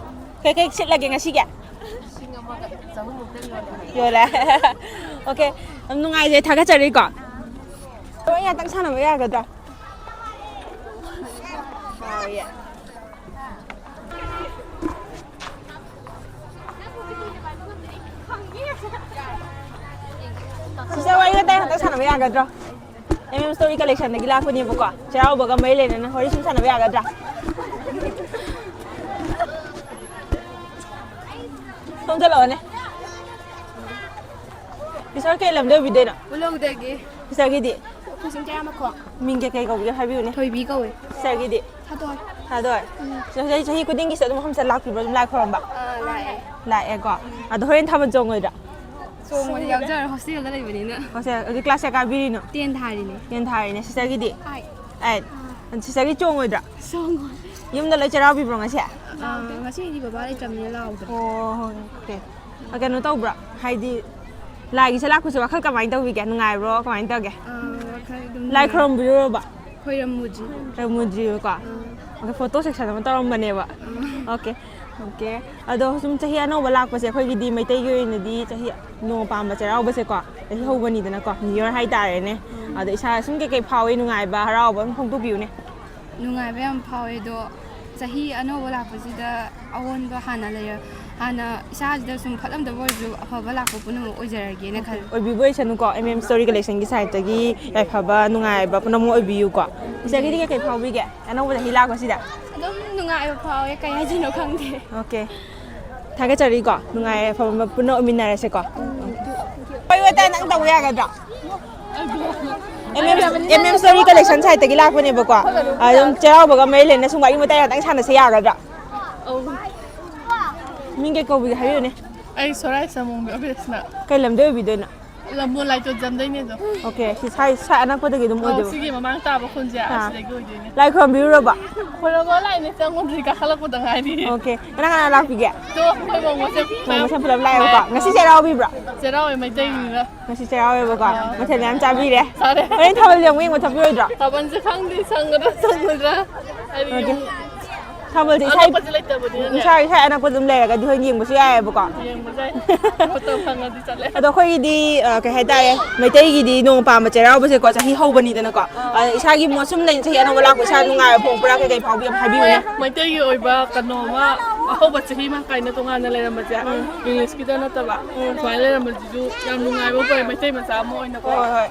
ꯀꯩ ꯁꯤꯠꯂꯒꯦ ꯉꯁꯤꯒꯤ ꯌꯣꯜꯂꯦ ꯑꯣꯀꯦ ꯌꯥꯝ ꯅꯨꯡꯉꯥꯏꯖꯩ ꯊꯥꯒꯠꯆꯔꯤꯀꯣ ꯍꯣꯏ ꯉꯥꯛꯇꯪ ꯁꯥꯟꯅꯕ ꯌꯥꯒꯗ꯭ꯔꯥ ꯁꯤꯁꯇꯔ ꯋꯥꯔꯤ ꯉꯥꯛꯇꯪ ꯁꯥꯟꯅꯕ ꯌꯥꯒꯗ꯭ꯔꯣ Story collectionꯗꯒꯤ ꯂꯥꯛꯄꯅꯦꯕꯀꯣ ꯆꯩꯔꯥꯎꯕꯒ ꯃꯔꯤ ꯂꯩꯅꯅ ꯋꯥꯔꯤ ꯁꯨꯝ ꯁꯥꯟꯅꯕ ꯌꯥꯒꯗ꯭ꯔꯥ ꯁꯣꯝ ꯆꯠꯂꯛꯑꯣꯅꯦ ꯁꯤꯁꯇꯔ ꯀꯩ ꯂꯝꯗ ꯑꯣꯏꯕꯤꯗꯣꯏꯅꯣ ꯎꯂꯧꯗꯒꯤ ꯁꯤꯁꯇꯔꯒꯤꯗꯤ ꯈꯨꯁꯤꯡ ꯆꯩꯔꯥꯃꯈꯣꯡ ꯃꯤꯡ ꯀꯩ ꯀꯧꯒꯦ ꯍꯥꯏꯕꯤꯌꯨꯅꯦ ꯊꯣꯏꯕꯤ ꯀꯧꯋꯦ ꯁꯤꯁꯇꯔꯒꯤꯗꯤ ꯊꯥꯗꯣꯏ ꯆꯍꯤ ꯈꯨꯗꯤꯡꯒꯤꯁꯦ ꯑꯗꯨꯝ ꯃꯐꯝꯁꯦ ꯂꯥꯛꯄꯤꯕ꯭ꯔꯣ ꯑꯗꯨꯝ ꯂꯥꯏ ꯈꯣꯏꯔꯝꯕ ꯂꯥꯛꯑꯦ ꯂꯥꯛꯑꯦꯀꯣ ꯑꯗꯣ ꯍꯣꯔꯦꯟ ꯊꯥꯕꯜ ꯆꯣꯡꯉꯣꯏꯗ꯭ꯔꯥ ꯆꯣꯡꯕꯗꯤ ꯌꯥꯎꯖꯔ ꯍꯣꯁꯇꯦꯜꯗ ꯂꯩꯕꯅꯤꯅ ꯑꯗꯨ ꯀ꯭ꯂꯥꯁ ꯀꯌꯥ ꯀꯥꯕꯤꯔꯤꯅꯣ 10 ꯊꯥꯔꯤꯅꯦ 10 ꯊꯥꯔꯤꯅꯦ ꯁꯤꯁꯇꯔꯒꯤꯗꯤ 8 ꯁꯤꯁꯇꯔꯒꯤ ꯆꯣꯡꯉꯣꯏꯗ꯭ꯔꯥ ꯌꯨꯝꯗ ꯂꯣꯏ ꯆꯩꯔꯥꯎꯕꯤꯕ꯭ꯔꯣ ꯉꯁꯤ ꯉꯁꯤꯗꯤ ꯕꯕꯥ ꯂꯩꯇ꯭ꯔꯕꯅꯤꯅ ꯂꯥꯎꯗ꯭ꯔꯦ ꯑꯣ ꯑꯣꯀꯦ ꯀꯩꯅꯣ ꯇꯧꯕ꯭ꯔꯥ ꯍꯥꯏꯗꯤ ꯂꯥꯏꯒꯤꯁꯦ ꯂꯥꯛꯄꯁꯦ ꯋꯥꯈꯜ ꯀꯃꯥꯏꯅ ꯇꯧꯕꯤꯒꯦ ꯅꯨꯡꯉꯥꯏꯕ꯭ꯔꯣ ꯀꯃꯥꯏꯅ ꯇꯧꯒꯦ ꯂꯥꯏ ꯈꯨꯔꯨꯝꯕꯤꯔꯨꯔꯕ ꯈꯣꯏꯔꯝꯃꯨꯗ꯭ꯔꯤꯕꯀꯣ ꯑꯣꯀꯦ ꯐꯣꯇꯣ ꯁꯦꯛꯁꯟ ꯑꯃ ꯇꯧꯔꯝꯕꯅꯦꯕ ꯑꯣꯀꯦ ꯑꯣꯀꯦ ꯑꯗꯣ ꯁꯨꯝ ꯆꯍꯤ ꯑꯅꯧꯕ ꯂꯥꯛꯄꯁꯦ ꯑꯩꯈꯣꯏꯒꯤꯗꯤ ꯃꯩꯇꯩꯒꯤ ꯑꯣꯏꯅꯗꯤ ꯆꯍꯤ ꯅꯣꯡꯃ ꯄꯥꯟꯕ ꯆꯩꯔꯥꯎꯕꯁꯦꯀꯣ ꯆꯍꯤ ꯍꯧꯕꯅꯤꯗꯅꯀꯣ ꯅ꯭ꯌꯨ ꯌꯔ ꯍꯥꯏꯇꯥꯔꯦꯅꯦ ꯑꯗꯣ ꯏꯁꯥ ꯁꯨꯝ ꯀꯩꯀꯩ ꯐꯥꯎꯏ ꯅꯨꯡꯉꯥꯏꯕ ꯍꯔꯥꯎꯕ ꯑꯗꯨꯝ ꯐꯣꯡꯗꯣꯛꯄꯤꯌꯨꯅꯦ ꯅꯨꯡꯉꯥꯏꯕ ꯌꯥꯝ ꯐꯥꯎꯋꯦ ꯑꯗꯣ ꯆꯍꯤ ꯑꯅꯧꯕ ꯂꯥꯛꯄꯁꯤꯗ ꯑꯑꯣꯟꯕ ꯍꯥꯟꯅ ꯏꯁꯥꯁꯤꯗ ꯁꯨꯝ ꯐꯠꯂꯝꯗꯕ ꯑꯣꯏꯔꯁꯨ ꯑꯐꯕ ꯂꯥꯛꯄ ꯄꯨꯝꯅꯃꯛ ꯑꯣꯏꯖꯔꯒꯦꯅ ꯈꯜꯂꯦ ꯑꯣꯏꯕꯤꯕ ꯑꯣꯏꯁꯅꯨꯀꯣ ꯁ꯭ꯇꯣꯔꯤ ꯀꯂꯦꯛꯁꯟꯒꯤ ꯁꯥꯏꯠꯇꯒꯤ ꯌꯥꯏꯐꯕ ꯅꯨꯡꯉꯥꯏꯕ ꯄꯨꯝꯅꯃꯛ ꯑꯣꯏꯕꯤꯌꯨꯀꯣ ꯏꯆꯦꯒꯤꯗꯤ ꯀꯩꯀꯩ ꯐꯥꯎꯕꯤꯒꯦ ꯑꯅꯧꯕ ꯆꯍꯤ ꯂꯥꯛꯄꯁꯤꯗ ꯑꯗꯨꯝ ꯅꯨꯡꯉꯥꯏꯕ ꯐꯥꯎꯋꯦ ꯀꯩ ꯍꯥꯏꯗꯣꯏꯅꯣ ꯈꯪꯗꯦ ꯑꯣꯀꯦ ꯊꯥꯒꯠꯆꯔꯤꯀꯣ ꯅꯨꯡꯉꯥꯏ ꯑꯐꯕ ꯄꯨꯟꯅ ꯑꯣꯏꯃꯤꯟꯅꯔꯁꯦꯀꯣ ꯍꯣꯏ ꯋꯥꯇꯥ ꯅꯪ ꯇꯧꯕ ꯌꯥꯒꯗ꯭ꯔꯥ ꯁ꯭ꯇꯣꯔꯤ ꯀꯂꯦꯛꯁꯟ ꯁꯥꯏꯠꯇꯒꯤ ꯂꯥꯛꯄꯅꯦꯕꯀꯣ ꯑꯗꯨꯝ ꯆꯩꯔꯥꯎꯕꯒ ꯃꯔꯤ ꯂꯩꯅ ꯁꯨꯝ ꯋꯥꯔꯤ ꯋꯥꯇꯥꯏ ꯉꯥꯛꯇꯪ ꯁꯥꯟꯅꯁꯦ ꯌꯥꯒꯗ꯭ꯔꯥ ꯃꯤꯡ ꯀꯩ ꯀꯧꯕꯤꯒꯦ ꯍꯥꯏꯕꯤꯌꯨꯅꯦ ꯑꯩ ꯁꯣꯔꯥꯏ ꯁꯃꯣꯡ ꯑꯕꯦꯁꯅ ꯀꯩ ꯂꯝꯗꯩ ꯑꯣꯏꯕꯤꯗꯣꯏꯅꯣ ꯂꯝꯕꯣꯜ ꯂꯥꯏꯇꯣꯟꯖꯝꯗꯩꯅꯦ ꯑꯗꯣ ꯑꯣꯀꯦ ꯁꯤ ꯁꯥꯏ ꯑꯅꯛꯄꯗꯒꯤ ꯑꯗꯨꯝ ꯑꯣꯏꯗꯣꯏꯕ ꯁꯤꯒꯤ ꯃꯃꯥꯡ ꯇꯥꯕ ꯈꯨꯟꯁꯦ ꯑꯁꯤꯗꯒꯤ ꯑꯣꯏꯗꯣꯏꯅꯦ ꯂꯥꯏ ꯈꯨꯔꯨꯝꯕꯤꯔꯨꯔꯕ ꯈꯣꯏꯔꯝꯕ ꯂꯥꯏꯅꯦ ꯆꯪꯉꯨꯗ꯭ꯔꯤ ꯀꯥꯈꯠꯂꯛꯄꯗ ꯉꯥꯏꯔꯤ ꯑꯣꯀꯦ ꯀꯅꯥ ꯂꯥꯛꯄꯤꯒꯦ ꯇꯣ ꯑꯩꯈꯣꯏ ꯃꯣꯡꯃꯁꯦ ꯄꯨꯂꯞ ꯂꯥꯛꯑꯦꯕꯀꯣ ꯉꯁꯤ ꯆꯩꯔꯥꯎꯕꯤꯕ꯭ꯔꯥ ꯆꯩꯔꯥꯎꯋꯦ ꯃꯩꯇꯩꯅꯤꯅ ꯉꯁꯤ ꯆꯩꯔꯥꯎꯋꯦꯕꯀꯣ ꯃꯊꯦꯜ ꯃꯌꯥꯝ ꯆꯥꯕꯤꯔꯦ ꯍꯣꯔꯦꯟ ꯊꯥꯕꯜ ꯌꯦꯡꯕ ꯆꯠꯄꯤꯔꯣꯏꯗ꯭ꯔꯣ ꯊꯥꯕꯜꯁꯦ ꯈꯪꯗꯦ ꯁꯪꯒꯗ꯭ꯔꯥ ꯁꯪꯒꯗ꯭ꯔꯥ ꯊꯥꯕꯜꯁꯦ ꯏꯁꯥ ꯑꯅꯛꯄꯗ ꯑꯗꯨꯝ ꯂꯩꯔꯒꯗꯤ ꯍꯣꯏ ꯌꯦꯡꯕꯁꯨ ꯌꯥꯏꯑꯕꯀꯣ ꯑꯗꯣ ꯑꯩꯈꯣꯏꯒꯤꯗꯤ ꯀꯩ ꯍꯥꯏꯇꯥꯔꯦ ꯃꯩꯇꯩꯒꯤꯗꯤ ꯅꯣꯡ ꯄꯥꯟꯕ ꯆꯩꯔꯥꯎꯕꯁꯦꯀꯣ ꯆꯍꯤ ꯍꯧꯕꯅꯤꯗꯅꯀꯣ ꯑꯩꯒꯤ ꯃꯣꯠ ꯁꯨꯝ ꯂꯩ ꯆꯍꯤ ꯑꯅꯧꯕ ꯂꯥꯛꯄ ꯏꯁꯥ ꯅꯨꯡꯉꯥꯏꯕ ꯐꯣꯡꯕ꯭ꯔꯥ ꯀꯩꯀꯩ ꯐꯥꯎꯕꯤ ꯍꯥꯏꯕꯤꯌꯨꯅꯦ ꯃꯩꯇꯩꯒꯤ ꯑꯣꯏꯕ ꯀꯩꯅꯣꯃ ꯑꯍꯧꯕ ꯆꯍꯤ ꯑꯃ ꯀꯥꯏꯅ ꯇꯣꯉꯥꯟꯅ ꯂꯩꯔꯝꯕꯁꯦ ꯏꯪꯂꯤꯁꯀꯤꯗ ꯅꯠꯇꯕ ꯁꯨꯃꯥꯏꯅ ꯂꯩꯔꯝꯕꯁꯤꯁꯨ ꯌꯥꯝ ꯅꯨꯡꯉꯥꯏꯕ ꯑꯣꯏ ꯃꯩꯇꯩ ꯃꯆꯥ ꯑꯃ ꯑꯣꯏꯅꯀꯣ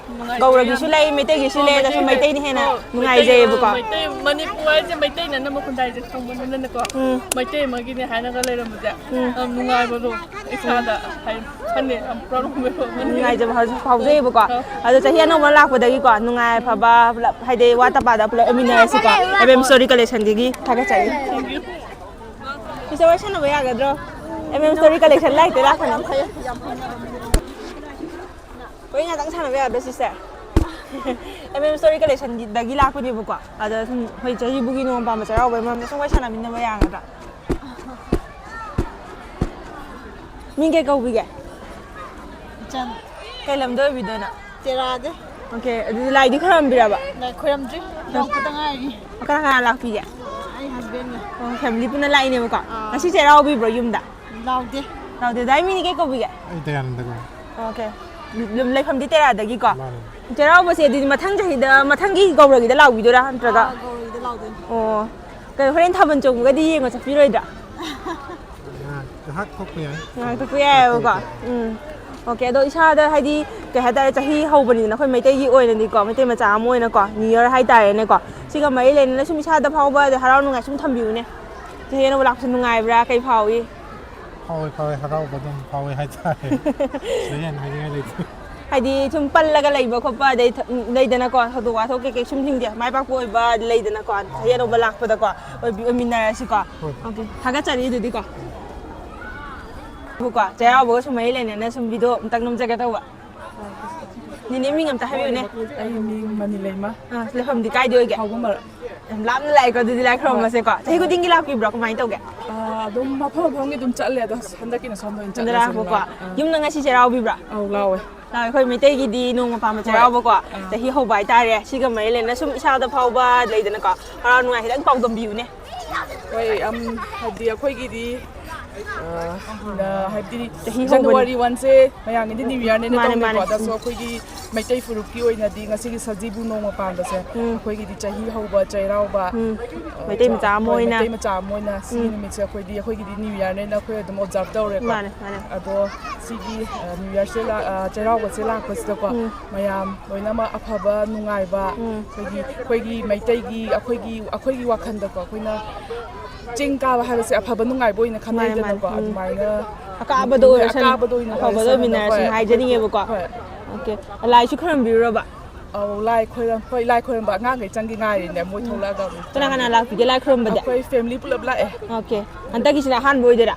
ꯒꯧꯔꯒꯤꯁꯨ ꯂꯩ ꯃꯩꯇꯩꯒꯤꯁꯨ ꯂꯩ ꯑꯗꯁꯨ ꯃꯩꯇꯩꯅ ꯍꯦꯟꯅ ꯅꯨꯡꯉꯥꯏꯖꯩꯌꯦꯕꯀꯣ ꯃꯅꯤꯄꯨꯔ ꯍꯥꯏꯁꯦ ꯃꯩꯇꯩꯅ ꯑꯅꯝꯕ ꯈꯨꯟꯗꯥꯏꯁꯦ ꯈꯪꯕꯅꯤꯅꯀꯣ ꯃꯩꯇꯩ ꯑꯃꯒꯤꯅꯦ ꯍꯥꯏꯅꯒ ꯂꯩꯔꯝꯕꯁꯦ ꯌꯥꯝ ꯅꯨꯡꯉꯥꯏꯕꯗꯣ ꯏꯁꯥꯗ ꯈꯟꯗꯦ ꯌꯥꯝ ꯄ꯭ꯔꯥꯎꯠ ꯅꯨꯡꯉꯥꯏꯖꯕ ꯐꯥꯎꯖꯩꯌꯦꯕꯀꯣ ꯑꯗꯣ ꯆꯍꯤ ꯑꯅꯧꯕ ꯂꯥꯛꯄꯗꯒꯤꯀꯣ ꯅꯨꯡꯉꯥꯏ ꯐꯕ ꯄꯨꯂꯞ ꯍꯥꯏꯗꯤ ꯋꯥꯠꯇ ꯄꯥꯗ ꯄꯨꯂꯞ ꯑꯣꯏꯃꯤꯟꯅꯔꯁꯤꯀꯣ ꯁ꯭ꯇꯣꯔꯤ ꯀꯂꯦꯛꯁꯟꯗꯒꯤ ꯊꯥꯒꯠꯆꯔꯤ ꯏꯆꯦ ꯋꯥꯔꯤ ꯁꯥꯟꯅꯕ ꯌꯥꯒꯗ꯭ꯔꯣ ꯁ꯭ꯇꯣꯔꯤ ꯀꯂꯦꯛꯁꯟ ꯂꯥꯛꯇꯦ ꯂꯥꯛꯄꯅꯤ ꯋꯥꯔꯤ ꯉꯥꯛꯇꯪ ꯁꯥꯟꯅꯕ ꯌꯥꯒꯗ꯭ꯔꯣ ꯁꯤꯁꯦ ꯁ꯭ꯇꯣꯔꯤ ꯀꯂꯦꯛꯁꯟꯗꯒꯤ ꯂꯥꯛꯄꯅꯦꯕꯀꯣ ꯑꯗ ꯁꯨꯝ ꯑꯩꯈꯣꯏ ꯆꯍꯤꯕꯨꯒꯤ ꯅꯣꯡ ꯄꯥꯟꯕ ꯆꯩꯔꯥꯎꯕꯒꯤ ꯃꯔꯝꯗ ꯁꯨꯝ ꯋꯥꯔꯤ ꯁꯥꯟꯅꯃꯤꯟꯅꯕ ꯌꯥꯒꯗ꯭ꯔꯥ ꯃꯤꯡ ꯀꯩ ꯀꯧꯕꯤꯒꯦ ꯏꯆꯟ ꯀꯩ ꯂꯝꯗ ꯑꯣꯏꯕꯤꯗꯣꯏꯅꯣ ꯆꯦꯔꯥꯗꯦ ꯑꯣꯀꯦ ꯑꯗꯨꯗꯤ ꯂꯥꯏꯗꯤ ꯈꯣꯏꯔꯝꯕꯤꯔꯕ ꯂꯥꯏ ꯈꯣꯏꯔꯝꯗ꯭ꯔꯤ ꯌꯧꯔꯛꯄꯗ ꯉꯥꯏꯔꯤ ꯀꯅꯥ ꯂꯥꯛꯄꯤꯒꯦ ꯑꯩ ꯍꯁꯕꯦꯟꯒ ꯐꯦꯃꯤꯂꯤ ꯄꯨꯟꯅ ꯂꯥꯛꯏꯅꯦꯕꯀꯣ ꯉꯁꯤ ꯆꯩꯔꯥꯎꯕꯤꯕ꯭ꯔꯣ ꯌꯨꯝꯗ ꯂꯥꯎꯗꯦ ꯗꯥꯏ ꯃꯤꯅꯤ ꯀꯩ ꯀꯧꯕꯤꯒꯦ ꯑꯩ ꯇꯌꯥꯅꯟꯗꯒ ꯑꯣꯀꯦ ꯂꯩꯐꯝꯗꯤ ꯇꯦꯔꯥꯗꯒꯤꯀꯣ ꯆꯩꯔꯥꯎꯕꯁꯦ ꯑꯗꯨꯗꯤ ꯃꯊꯪ ꯆꯍꯤꯗ ꯃꯊꯪꯒꯤ ꯒꯧꯔꯒꯤꯗ ꯂꯥꯎꯕꯤꯗꯣꯏꯔꯥ ꯅꯠꯇ꯭ꯔꯒ ꯒꯧꯔꯒꯤꯗ ꯂꯥꯎꯗꯣꯏꯅꯤ ꯑꯣ ꯀꯩꯅꯣ ꯍꯣꯔꯦꯟ ꯊꯥꯕꯜ ꯆꯣꯡꯕꯒꯗꯤ ꯌꯦꯡꯕ ꯆꯠꯄꯤꯔꯣꯏꯗ꯭ꯔꯥ ꯉꯥꯏꯍꯥꯛ ꯊꯣꯛꯄ ꯌꯥꯏ ꯉꯥꯏꯍꯥꯛ ꯊꯣꯛꯄ ꯌꯥꯏꯑꯕꯀꯣ ꯑꯣꯀꯦ ꯑꯗꯣ ꯏꯁꯥꯗ ꯍꯥꯏꯗꯤ ꯀꯩ ꯍꯥꯏꯇꯥꯔꯦ ꯆꯍꯤ ꯍꯧꯕꯅꯤꯗꯅ ꯑꯩꯈꯣই ꯃꯩꯇꯩꯒꯤ ꯑꯣꯏꯅꯗꯤꯀꯣ ꯃꯩꯇꯩ ꯃꯆꯥ ꯑꯃ ꯑꯣꯏꯅꯀꯣ ꯅ꯭ꯌꯨ ꯌꯔ ꯍꯥꯏꯇꯥꯔꯦꯅꯦꯀꯣ ꯁꯤꯒ ꯃꯔꯤ ꯂꯩꯅꯅ ꯁꯨꯝ ꯏꯁꯥꯗ ꯐꯥꯎꯕ ꯑꯗꯩ ꯍꯔꯥꯎ ꯅꯨꯡꯉꯥꯏ ꯁꯨꯝ ꯊꯝꯕꯤꯌꯨꯅꯦ ꯆꯍꯤ ꯑꯅꯧꯕ ꯂꯥꯛꯄꯁꯦ ꯅꯨꯡꯉꯥꯏꯕ꯭ꯔꯥ ꯀꯩ ꯐꯥꯎꯏ ꯐꯥꯎꯋꯦ ꯍꯔꯥꯎꯕ ꯑꯗꯨꯝ ꯐꯥꯎꯋꯦ ꯍꯥꯏꯇꯥꯔꯦ ꯁꯤꯗ ꯍꯦꯟꯅ ꯍꯥꯏꯅꯤꯡꯉꯥꯏ ꯂꯩꯇꯦ ꯍꯥꯏꯗꯤ ꯁꯨꯝ ꯄꯜꯂꯒ ꯂꯩꯕ ꯈꯣꯠꯄ ꯑꯗꯩ ꯂꯩꯗꯅꯀꯣ ꯊꯧꯗꯣꯛ ꯋꯥꯊꯣꯛ ꯀꯩꯀꯩ ꯁꯨꯝ ꯊꯤꯡꯖꯦ ꯃꯥꯏ ꯄꯥꯛꯄ ꯑꯣꯏꯕ ꯂꯩꯗꯅꯀꯣ ꯆꯍꯤ ꯑꯅꯧꯕ ꯂꯥꯛꯄꯗꯀꯣ ꯑꯣꯏꯃꯤꯟꯅꯔꯁꯤꯀꯣ ꯑꯣꯀꯦ ꯊꯥꯒꯠꯆꯔꯤ ꯑꯗꯨꯗꯤꯀꯣ ꯆꯩꯔꯥꯎꯕꯒ ꯁꯨꯝ ꯃꯔꯤ ꯂꯩꯅꯅ ꯁꯨꯝ ꯚꯤꯗꯤꯑꯣ ꯑꯝꯇꯪ ꯅꯝꯖꯒꯦ ꯇꯧꯕ ꯅꯦꯅꯦ ꯃꯤꯡ ꯑꯝꯇ ꯍꯥꯏꯕꯤꯌꯨꯅꯦ ꯑꯩ ꯃꯤꯡ ꯃꯅꯤꯂꯩꯃ ꯂꯩꯐꯝꯗꯤ ꯀꯥꯏꯗ ꯑꯣꯏꯒꯦ ꯐꯥꯎꯕ ꯃꯔꯛ ꯌꯥꯝ ꯂꯥꯞꯅ ꯂꯥꯛꯑꯦꯀꯣ ꯑꯗꯨꯗꯤ ꯂꯥꯏ ꯈꯨꯔꯨꯝꯕꯁꯦꯀꯣ ꯆꯍꯤ ꯈꯨꯗꯤꯡꯒꯤ ꯂꯥꯛꯄꯤꯕ꯭ꯔꯣ ꯀꯃꯥꯏꯅ ꯇꯧꯒꯦ ꯑꯗꯨꯝ ꯃꯐꯝ ꯑꯗꯨꯝ ꯆꯠꯂꯦ ꯑꯗꯣ ꯍꯟꯗꯛꯀꯤꯅ ꯁꯣꯝꯗ ꯑꯣꯏꯅ ꯁꯣꯝꯗ ꯆꯠꯂꯁꯦ ꯂꯥꯛꯄꯀꯣ ꯌꯨꯝꯗ ꯉꯁꯤ ꯆꯩꯔꯥꯎꯕꯤꯕ꯭ꯔꯥ ꯑꯧ ꯂꯥꯎꯋꯦ ꯑꯩꯈꯣꯏ ꯃꯩꯇꯩꯒꯤꯗꯤ ꯅꯣꯡꯃ ꯄꯥꯟꯕ ꯆꯩꯔꯥꯎꯕꯀꯣ ꯆꯍꯤ ꯍꯧꯕ ꯍꯥꯏꯇꯥꯔꯦ ꯁꯤꯒ ꯃꯔꯤ ꯂꯩꯅꯅ ꯁꯨꯝ ꯏꯁꯥꯗ ꯐꯥꯎꯕ ꯂꯩꯗꯅꯀꯣ ꯍꯔꯥꯎ ꯅꯨꯡꯉꯥꯏ ꯈꯤꯇꯪ ꯄꯥꯎꯗꯝꯕꯤꯌꯨꯅꯦ ꯍꯣꯏ ꯌꯥꯝ ꯍꯥꯏꯗꯤ ꯑꯩꯈꯣꯏꯒꯤꯗꯤ ꯍꯥꯏꯕꯗꯤ ꯖꯅꯋꯥꯔꯤ 1ꯁꯦ ꯃꯌꯥꯝꯒꯤꯗꯤ ꯅ꯭ꯌꯨ ꯌꯔꯅꯦꯅ ꯇꯧꯅꯩꯀꯣ ꯑꯗꯁꯨ ꯑꯩꯈꯣꯏꯒꯤ ꯃꯩꯇꯩ ꯐꯨꯔꯨꯞꯀꯤ ꯑꯣꯏꯅꯗꯤ ꯉꯁꯤꯒꯤ ꯁꯖꯤꯕꯨ ꯅꯣꯡꯃ ꯄꯥꯟꯕꯁꯦ ꯑꯩꯈꯣꯏꯒꯤꯗꯤ ꯆꯍꯤ ꯍꯧꯕ ꯆꯩꯔꯥꯎꯕ ꯃꯩꯇꯩ ꯃꯆꯥ ꯑꯃ ꯑꯣꯏꯅ ꯃꯩꯇꯩ ꯃꯆꯥ ꯑꯃ ꯑꯣꯏꯅ ꯁꯤꯒꯤ ꯅꯨꯃꯤꯠꯁꯦ ꯑꯩꯈꯣꯏꯒꯤꯗꯤ ꯅ꯭ꯌꯨ ꯌꯔꯅꯦꯅ ꯑꯩꯈꯣꯏ ꯑꯗꯨꯝ ꯑꯣꯕꯖꯥꯔꯞ ꯇꯧꯔꯦꯀꯣ ꯑꯗꯣ ꯁꯤꯒꯤ ꯅ꯭ꯌꯨ ꯌꯔꯁꯦ ꯆꯩꯔꯥꯎꯕꯁꯦ ꯂꯥꯛꯄꯁꯤꯗꯀꯣ ꯃꯌꯥꯝ ꯂꯣꯏꯅꯃꯛ ꯑꯐꯕ ꯅꯨꯡꯉꯥꯏꯕ ꯑꯩꯈꯣꯏꯒꯤ ꯃꯩꯇꯩꯒꯤ ꯑꯩꯈꯣꯏꯒꯤ ꯋꯥꯈꯜꯗꯀꯣ ꯑꯩꯈꯣꯏꯅ ꯆꯤꯡ ꯀꯥꯕ ꯍꯥꯏꯕꯁꯦ ꯑꯐꯕ ꯅꯨꯡꯉꯥꯏꯕ ꯑꯣꯏꯅ ꯈꯟꯅꯩꯗꯅꯀꯣ ꯑꯗꯨꯃꯥꯏꯅ ꯑꯀꯥꯕꯗ ꯑꯣꯏꯔꯁꯅꯨ ꯑꯐꯕꯗ ꯑꯣꯏꯔꯁꯅꯨ ꯑꯣꯏꯃꯤꯟꯅꯔꯁꯤ ꯍꯥꯏꯖꯅꯤꯡꯉꯦꯕꯀꯣ ꯑꯣꯀꯦ ꯂꯥꯏꯁꯨ ꯈꯣꯏꯔꯝꯕꯤꯔꯨꯔꯕ ꯑꯧ ꯂꯥꯏ ꯈꯣꯏꯔꯝꯕ ꯑꯉꯥꯡꯈꯩ ꯆꯪꯒꯤ ꯉꯥꯏꯔꯤꯅꯦ ꯃꯣꯏ ꯊꯣꯛꯂꯛꯑꯒ ꯀꯅꯥ ꯂꯥꯛꯄꯤꯒꯦ ꯂꯥꯏ ꯈꯣꯏꯔꯝꯕꯗꯤ ꯑꯩꯈꯣꯏ ꯐꯦꯃꯤꯂꯤ ꯄꯨꯂꯞ ꯂꯥꯛꯑꯦ ꯑꯣꯀꯦ ꯍꯟꯗꯛꯀꯤꯁꯤꯅ ꯑꯍꯥꯟꯕ ꯑꯣꯏꯗꯣꯏꯔꯥ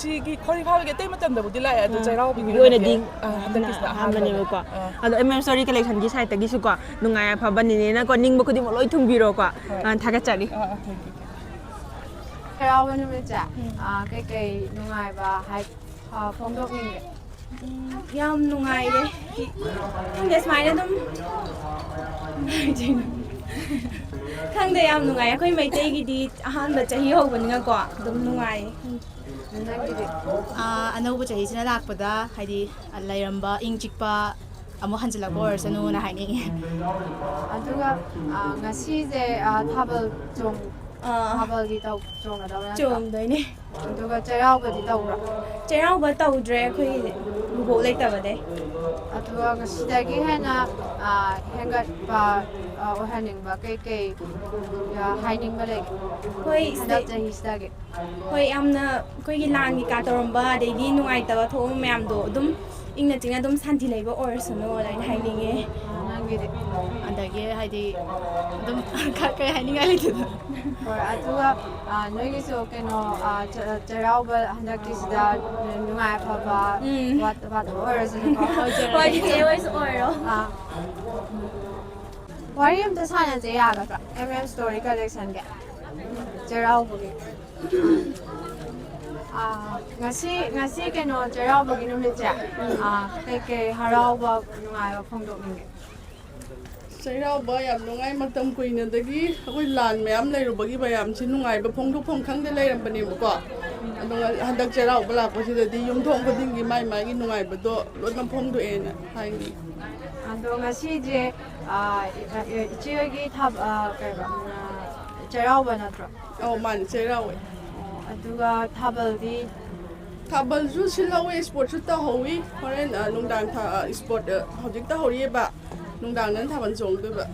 ꯁꯤꯒꯤ ꯈꯣꯔꯤ ꯐꯥꯕꯒꯤ ꯑꯇꯩ ꯃꯇꯝꯗꯕꯨꯗꯤ ꯂꯥꯛꯑꯦ ꯑꯗꯣ ꯆꯩꯔꯥꯎꯕꯒꯤ ꯑꯣꯏꯅꯗꯤ ꯍꯟꯗꯛꯀꯤꯁꯤꯅ ꯑꯍꯥꯟꯕꯅꯦꯕꯀꯣ ꯑꯗꯣ ꯁ꯭ꯇꯣꯔꯤ ꯀꯂꯦꯛꯁꯟꯒꯤ ꯁꯥꯏꯠꯇꯒꯤꯁꯨꯀꯣ ꯅꯨꯡꯉꯥꯏ ꯑꯐꯕ ꯅꯦꯅꯦꯅꯀꯣ ꯅꯤꯡꯕ ꯈꯨꯗꯤꯡꯃꯛ ꯂꯣꯏ ꯊꯨꯡꯕꯤꯔꯣꯀꯣ ꯊꯥꯒꯠꯆꯔꯤ ꯆꯩꯔꯥꯎꯕ ꯅꯨꯃꯤꯠꯁꯦ ꯀꯩꯀꯩ ꯅꯨꯡꯉꯥꯏꯕ ꯐꯣꯡꯗꯣꯛꯅꯤꯡꯒꯦ? ꯌꯥꯝ ꯅꯨꯡꯉꯥꯏꯔꯦ ꯈꯪꯗꯦ ꯁꯨꯃꯥꯏꯅ ꯑꯗꯨꯝ ꯈꯪꯗꯦ ꯌꯥꯝ ꯅꯨꯡꯉꯥꯏ ꯑꯩꯈꯣꯏ ꯃꯩꯇꯩꯒꯤꯗꯤ ꯑꯍꯥꯟꯕ ꯆꯍꯤ ꯍꯧꯕꯅꯤꯅꯀꯣ ꯑꯗꯨꯝ ꯅꯨꯡꯉꯥꯏꯌꯦ ꯑꯅꯧꯕ ꯆꯍꯤꯁꯤꯅ ꯂꯥꯛꯄꯗ ꯍꯥꯏꯗꯤ ꯂꯩꯔꯝꯕ ꯏꯪ ꯆꯤꯛꯄ ꯑꯃꯨꯛ ꯍꯟꯖꯤꯜꯂꯛꯄ ꯑꯣꯏꯔꯁꯅꯨꯅ ꯍꯥꯏꯅꯤꯡꯉꯤ ꯑꯗꯨꯒ ꯉꯁꯤꯁꯦ ꯊꯥꯕꯜ ꯊꯥꯕꯜꯗꯤ ꯆꯣꯡꯒꯗꯕ ꯅꯠꯇ꯭ꯔꯣ? ꯆꯣꯡꯗꯣꯏꯅꯦ ꯑꯗꯨꯒ ꯆꯩꯔꯥꯎꯕꯗꯤ ꯇꯧꯕ꯭ꯔꯥ? ꯆꯩꯔꯥꯎꯕ ꯇꯧꯗ꯭ꯔꯦ ꯑꯩꯈꯣꯏꯒꯤꯗꯤ ꯕꯨꯕꯣꯛ ꯂꯩꯇꯕꯗꯩ ꯑꯗꯨꯒ ꯉꯁꯤꯗꯒꯤ ꯍꯦꯟꯅ ꯍꯦꯟꯒꯠꯄ ꯑꯣꯏꯍꯟꯅꯤꯡꯕ ꯀꯩꯀꯩ ꯍꯥꯏꯅꯤꯡꯕ ꯂꯩꯒꯦ? ꯍꯣꯏ ꯍꯟꯗꯛ ꯆꯍꯤꯁꯤꯗꯒꯤ ꯍꯣꯏ ꯌꯥꯝꯅ ꯑꯩꯈꯣꯏꯒꯤ ꯂꯥꯟ ꯀꯩꯀꯥ ꯇꯧꯔꯝꯕ ꯑꯗꯩꯗꯤ ꯅꯨꯡꯉꯥꯏꯇꯕ ꯊꯣꯛꯑꯝꯕ ꯃꯌꯥꯝꯗꯣ ꯑꯗꯨꯝ ꯏꯪꯅ ꯆꯤꯡꯅ ꯑꯗꯨꯝ ꯁꯥꯟꯇꯤ ꯂꯩꯕ ꯑꯣꯏꯔꯁꯅꯨꯅ ꯑꯩꯅ ꯍꯥꯏꯅꯤꯡꯉꯦ ꯅꯪꯒꯤꯗꯤ? ꯑꯗꯒꯤ ꯍꯥꯏꯗꯤ ꯑꯗꯨꯝ ꯀꯩ ꯍꯥꯏꯅꯤꯡꯉꯥꯏ ꯂꯩꯇꯦꯗ ꯍꯣꯏ ꯑꯗꯨꯒ ꯅꯣꯏꯒꯤꯁꯨ ꯀꯩꯅꯣ ꯆꯩꯔꯥꯎꯕ ꯍꯟꯗꯛꯀꯤꯁꯤꯗ ꯅꯨꯡꯉꯥꯏ ꯑꯐꯕ ꯋꯥꯠꯇꯕ ꯑꯣꯏꯔꯁꯅꯨꯀꯣ. ꯍꯣꯏ ꯏꯆꯦ ꯍꯣꯏꯁꯨ ꯑꯣꯏꯔꯣ. ꯋꯥꯔꯤ ꯑꯝꯇ ꯁꯥꯟꯅꯁꯦ ꯌꯥꯒꯗ꯭ꯔꯥ? ꯁ꯭ꯇꯣꯔꯤ ꯀꯂꯦꯛꯁꯟꯒꯤ ꯆꯩꯔꯥꯎꯕꯒꯤ ꯉꯁꯤ ꯀꯩꯅꯣ ꯆꯩꯔꯥꯎꯕꯒꯤ ꯅꯨꯃꯤꯠꯁꯦ ꯀꯩꯀꯩ ꯍꯔꯥꯎꯕ ꯅꯨꯡꯉꯥꯏꯕ ꯐꯣꯡꯗꯣꯛꯅꯤꯡꯒꯦ? ꯆꯩꯔꯥꯎꯕ ꯌꯥꯝ ꯅꯨꯡꯉꯥꯏ ꯃꯇꯝ ꯀꯨꯏꯅꯗꯒꯤ ꯑꯩꯈꯣꯏ ꯂꯥꯟ ꯃꯌꯥꯝ ꯂꯩꯔꯨꯕꯒꯤ ꯃꯌꯥꯝꯁꯤ ꯅꯨꯡꯉꯥꯏꯕ ꯐꯣꯡꯗꯣꯛꯐꯝ ꯈꯪꯗ ꯂꯩꯔꯝꯕꯅꯦꯕꯀꯣ. ꯑꯗꯣ ꯍꯟꯗꯛ ꯆꯩꯔꯥꯎꯕ ꯂꯥꯛꯄꯁꯤꯗꯗꯤ ꯌꯨꯝꯊꯣꯡ ꯈꯨꯗꯤꯡꯒꯤ ꯃꯥꯒꯤ ꯅꯨꯡꯉꯥꯏꯕꯗꯣ ꯂꯣꯏꯅ ꯐꯣꯡꯗꯣꯛꯑꯦꯅ ꯍꯥꯏꯅꯤ. ꯑꯗꯣ ꯉꯁꯤꯁꯦ ꯏꯆꯦꯍꯣꯏꯒꯤ ꯆꯩꯔꯥꯎꯕ ꯅꯠꯇ꯭ꯔꯣ? ꯃꯥꯅꯤ ꯆꯩꯔꯥꯎꯋꯦ. ꯑꯗꯨꯒ ꯊꯥꯕꯜꯗꯤ? ꯊꯥꯕꯜꯁꯨ ꯁꯤꯜꯍꯧꯋꯤ, ꯏꯁꯄꯣꯔꯠꯁꯨ ꯇꯧꯍꯧꯋꯤ. ꯍꯣꯔꯦꯟ ꯅꯨꯡꯗꯥꯡ ꯏꯁꯄꯣꯔꯠ ꯍꯧꯖꯤꯛ ꯇꯧꯍꯧꯔꯤꯑꯕ. ꯅꯨꯡꯗꯥꯡꯗꯅ ꯊꯥꯕꯜ ꯆꯣꯡꯗꯣꯏꯕ.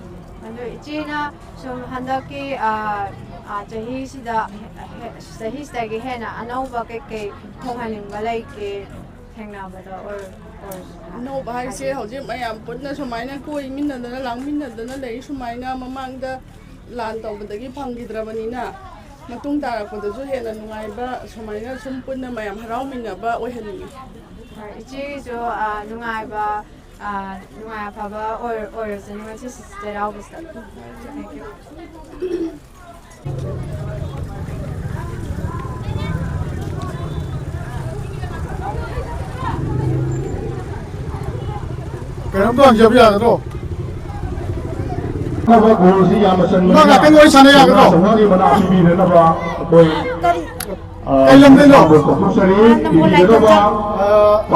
ꯑꯗꯣ ꯏꯆꯦꯅ ꯁꯨꯝ ꯍꯟꯗꯛꯀꯤ ꯆꯍꯤꯁꯤꯗꯒꯤ ꯍꯦꯟꯅ ꯑꯅꯧꯕ ꯀꯩꯀꯩ ꯐꯣꯡꯍꯟꯅꯤꯡꯕ ꯂꯩꯒꯦ ꯊꯦꯡꯅꯕꯗ ꯑꯅꯧꯕ ꯍꯥꯏꯁꯦ ꯍꯧꯖꯤꯛ ꯃꯌꯥꯝ ꯄꯨꯟꯅ ꯁꯨꯃꯥꯏꯅ ꯀꯣꯏꯃꯤꯟꯅꯗꯅ ꯂꯥꯡꯃꯤꯟꯅꯗꯅ ꯂꯩ. ꯁꯨꯃꯥꯏꯅ ꯃꯃꯥꯡꯗ ꯂꯥꯟ ꯇꯧꯕꯗꯒꯤ ꯐꯪꯈꯤꯗ꯭ꯔꯕꯅꯤꯅ ꯃꯇꯨꯡ ꯇꯥꯔꯛꯄꯗꯁꯨ ꯍꯦꯟꯅ ꯅꯨꯡꯉꯥꯏꯕ ꯁꯨꯃꯥꯏꯅ ꯁꯨꯝ ꯄꯨꯟꯅ ꯃꯌꯥꯝ ꯍꯔꯥꯎꯃꯤꯟꯅꯕ ꯑꯣꯏꯍꯟꯅꯤꯡꯉꯤ. ꯏꯆꯦꯒꯤꯁꯨ ꯅꯨꯡꯉꯥꯏꯕ ꯅꯨꯡꯉꯥꯏ ꯑꯐꯕ ꯑꯣꯏꯔꯁꯅꯨ ꯉꯁꯤ ꯆꯩꯔꯥꯎꯕꯁꯤꯗ. ꯀꯩꯅꯣꯝꯇ ꯍꯪꯖꯕ ꯌꯥꯒꯗ꯭ꯔꯣ? ꯉꯥꯛꯇꯪ ꯋꯥꯔꯤ ꯁꯥꯟꯅ ꯌꯥꯒꯗ꯭ꯔꯣ? ꯀꯩ ꯂꯝꯗꯩꯅꯣ?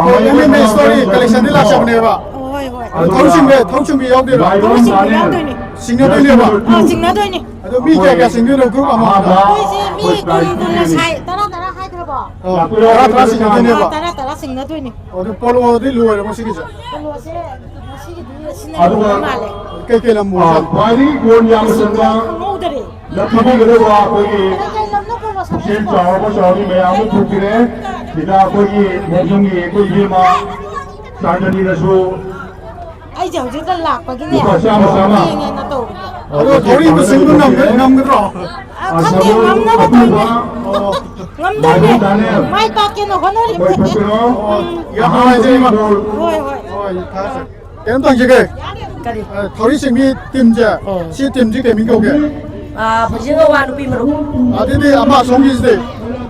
ꯑꯩꯈꯣꯏ ꯁ꯭ꯇꯣꯔꯤ ꯀꯂꯦꯛꯁꯟꯗꯤ ꯂꯥꯛꯆꯕꯅꯦꯕ. ꯊꯧꯆꯨꯝꯕꯤ ꯌꯥꯎꯗꯣꯏꯔꯣ? ꯌꯥꯎꯗꯣꯏꯅꯤ. ꯁꯤꯡꯅꯗꯣꯏꯅꯦꯕ? ꯁꯤꯡꯅꯗꯣꯏꯅꯤ. ꯑꯗꯣ ꯃꯤ ꯀꯌꯥ ꯁꯤꯡꯗꯣꯏꯅꯣ ꯒ꯭ꯔꯨꯞ ꯑꯃꯗ? ꯑꯩꯈꯣꯏꯁꯦ ꯃꯤ ꯀꯨꯟꯅ ꯁꯥꯏ. ꯇꯔꯥ ꯍꯥꯏꯈ꯭ꯔꯕꯣ? ꯇꯔꯥ ꯁꯤꯡꯅꯗꯣꯏꯅꯦꯕ? ꯇꯔꯥ ꯁꯤꯡꯅꯗꯣꯏꯅꯤ. ꯑꯗꯨ ꯄꯣꯂꯣꯗꯤ ꯂꯣꯏꯔꯕꯣ ꯁꯤꯒꯤꯁꯦ? ꯄꯣꯂꯣꯁꯦ ꯉꯁꯤꯒꯤꯗꯤ ꯁꯤꯟꯅꯕ ꯃꯥꯜꯂꯦ. ꯀꯩꯀꯩ ꯂꯝ ꯑꯣꯏꯖꯥꯠꯅꯣ? ꯈ꯭ꯋꯥꯏꯗꯒꯤ ꯒꯣꯜ ꯌꯥꯝꯅ ꯆꯟꯕ ꯈꯪꯍꯧꯗꯔꯦ. ꯄꯤꯕꯤꯒꯗꯕ ꯑꯩꯈꯣꯏꯒꯤ ꯀꯩ ꯂꯝꯅꯣ ꯄꯣꯂꯣ ꯁꯦꯟ ꯁꯥꯟꯅꯩꯁꯤꯕꯣ? ꯆꯥꯎꯔꯕ ꯆꯥꯎꯔꯤ ꯃꯌꯥꯝ ꯑꯃ ꯊꯣꯛꯄꯤꯔꯦ. ꯁꯤꯗ ꯑꯩꯈꯣꯏꯒꯤ ꯃꯐꯝꯒꯤ ꯑꯩꯈꯣꯏ ꯏꯕꯦꯝꯃ ꯆꯥꯟꯗꯅꯤꯅꯁꯨ ꯑꯩꯁꯦ ꯍꯧꯖꯤꯛꯇ ꯂꯥꯛꯄꯒꯤꯅꯦ ꯂꯨꯄꯥ ꯆꯥꯝꯃ ꯌꯦꯡꯉꯦꯅ ꯇꯧꯕꯅꯦ. ꯑꯗꯣ ꯊꯧꯔꯤꯕ ꯁꯤꯡꯕ ꯉꯝꯒꯗ꯭ꯔꯣ? ꯈꯪꯗꯦ ꯉꯝꯅꯕ ꯇꯧꯔꯤꯅꯦ. ꯉꯝꯗꯣꯏꯅꯦ. ꯃꯥꯏ ꯄꯥꯛꯀꯦꯅ ꯍꯣꯠꯅꯔꯤꯕꯅꯦ. ꯌꯥꯝ ꯅꯨꯡꯉꯥꯏꯖꯩ ꯏꯃꯥ. ꯍꯣꯏ. ꯀꯩꯅꯣꯝ ꯇꯧꯖꯒꯦ. ꯀꯔꯤ? ꯊꯧꯔꯤ ꯆꯤꯡꯕꯤ ꯇꯤꯝꯁꯦ, ꯁꯤ ꯇꯤꯝꯁꯤ ꯀꯩ ꯃꯤꯡ ꯀꯧꯒꯦ? ꯐꯩꯖꯤꯡꯒꯧꯋꯥ ꯅꯨꯄꯤ ꯃꯔꯨꯞ. ꯑꯗꯨꯗꯤ ꯑꯃ ꯑꯁꯣꯝꯒꯤꯁꯤꯗꯤ?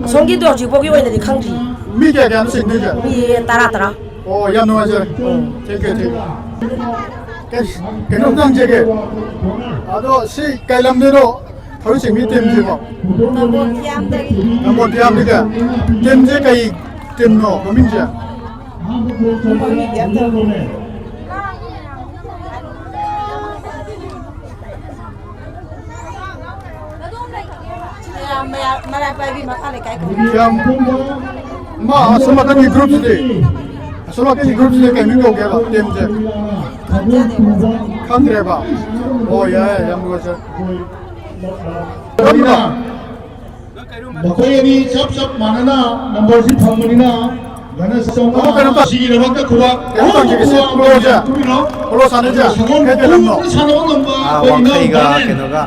ꯑꯁꯣꯝꯒꯤꯗꯣ ꯍꯧꯖꯤꯛꯐꯥꯎꯒꯤ ꯑꯣꯏꯅꯗꯤ ꯈꯪꯗ꯭ꯔꯤ. ꯃꯤ ꯀꯌꯥꯅꯣ ꯆꯤꯡꯗꯣꯏꯁꯦ? ꯃꯤ 10. ꯑꯣ, ꯌꯥꯝ ꯅꯨꯡꯉꯥꯏꯖꯔꯦ. Thank you. ꯀꯩꯅꯣꯝꯇ ꯍꯪꯖꯒꯦ. ꯑꯗꯣ ꯁꯤ ꯀꯩ ꯂꯝꯗꯩꯅꯣ ꯊꯧꯔꯤ ꯆꯤꯡꯕꯤ ꯇꯤꯝꯁꯤꯕꯣ? ꯅꯝꯕꯣꯜ ꯇꯤꯌꯥꯝꯗꯒꯤ. ꯇꯤꯝꯁꯦ ꯀꯩ ꯇꯤꯝꯅꯣ ꯃꯃꯤꯡꯁꯦ? ꯃꯔꯥꯏ ꯄꯥꯏꯕꯤ ꯃꯈꯥ ꯂꯩꯀꯥꯏ ꯑꯁꯣꯝ ꯅꯥꯀꯟꯒꯤ ꯒ꯭ꯔꯨꯞꯁꯤꯗꯤ? ꯑꯁꯣꯝ ꯅꯥꯀꯟꯒꯤ ꯒ꯭ꯔꯨꯞꯁꯤꯗꯤ ꯀꯩ ꯃꯤꯡ ꯀꯧꯒꯦꯕ ꯇꯤꯝꯁꯦ? ꯈꯪꯗ꯭ꯔꯦꯕ? ꯑꯣ, ꯌꯥꯏ, ꯌꯥꯝ ꯅꯨꯡꯉꯥꯏꯖꯔꯦ. ꯃꯈꯣꯏ ꯑꯅꯤ ꯆꯞ ꯃꯥꯟꯅꯅ ꯅꯝꯕꯔꯁꯤ ꯐꯪꯕꯅꯤꯅ ꯁꯤꯒꯤꯗꯃꯛꯇ ꯈꯨꯕꯥꯛ ꯄꯣꯂꯣ ꯁꯥꯟꯅꯁꯦ ꯀꯩ ꯂꯝꯅꯣ? ꯋꯥꯡꯈꯩꯒ ꯀꯩꯅꯣꯒ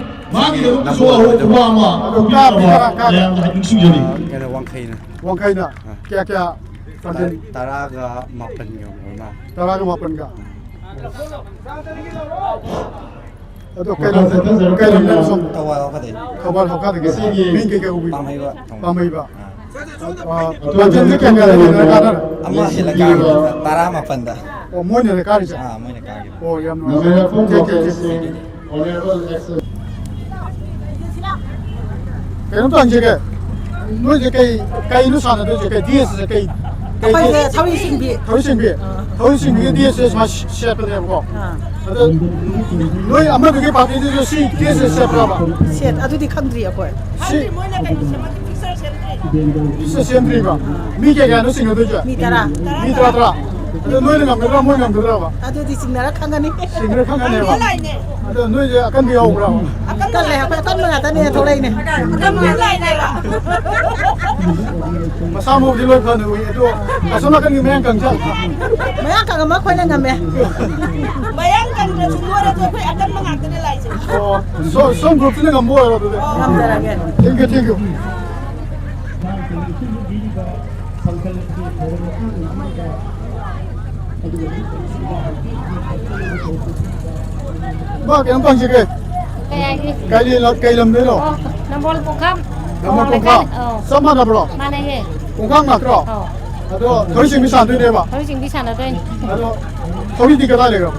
ꯀꯩꯅꯣ ꯋꯥꯡꯈꯩꯅ ꯀꯌꯥ 10ꯒ 8ꯒ 10ꯒ 8ꯒ. ꯑꯗꯣ ꯀꯩ ꯂꯝꯗ ꯁꯨꯝ ꯊꯧꯕꯥꯜ ꯍꯧꯒꯗꯦ ꯊꯧꯕꯥꯜ ꯍꯧꯀꯥꯗꯒꯤ ꯃꯤꯡ ꯀꯩ ꯎꯕꯤ ꯄꯥꯝꯍꯩꯕ ꯄꯥꯝꯍꯩꯕ ꯂꯝꯖꯦꯟꯁꯦ ꯀꯌꯥ ꯂꯩꯔꯤꯅꯣ ꯀꯥꯟꯅꯔ ꯑꯃ ꯍꯦꯜꯂ ꯀꯥꯈꯤꯕ 19ꯗ ꯑꯣ ꯃꯣꯏꯅ ꯀꯥꯔꯤꯁꯦ ꯃꯣꯏꯅ ꯀꯥꯈꯤꯕ ꯑꯣ ꯌꯥꯝ ꯅꯨꯡꯉꯥꯏ 그럼 또 이제 뭐 이제 그이 사는데 이제 DS에 아빠가 타위신비 타위신비 DS에서 막 시작을 해보고 너희 아마 그게 바뀌는 시 DS에 시작하봐 셋 아두디 칸드리야 거야 시 비서 센트리가 미개가 너 생각도 미따라 너희는 감들어 뭐 감들어 봐 아두디 싱나라 칸가니 싱나라 칸가네 봐 너 이제 아까 비가 오라고 아까 내 아까 칸만 하다니 돌아이네 아까 몰라이네라 마사모 diloi khane wi to asona kan mayang kang cha mayang kang ma khoi na ngam me mayang kang na sunwara to khoi akan ma ngak ne lai oh so group ne ngam bo ro de ngam dara ge thank you ba cái con gì kìa cái làm đấy rồi Nambol pungkam. Nambol pungkam. Sama na bro. Mana he? Pungkam na bro. Ado thoi sing bisa tu ne ba. Thoi sing bisa na đây. Ado thoi di cái này rồi.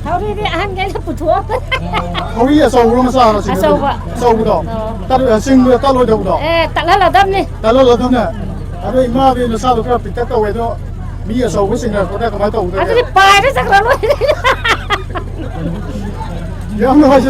Thoi di ăn cái phụ thuộc. Thoi ya sau rồi sao sing. Sau ba. Sau đó. Ta sing ta lôi đâu đó. Ta là đâm nè. Ta là đâm nè. Ado ima bi na sao cái bị ta quay đó. Mi ya sau cái sing này có cái cái tàu đấy. Ado di pai đó chắc rồi. Ya mà hay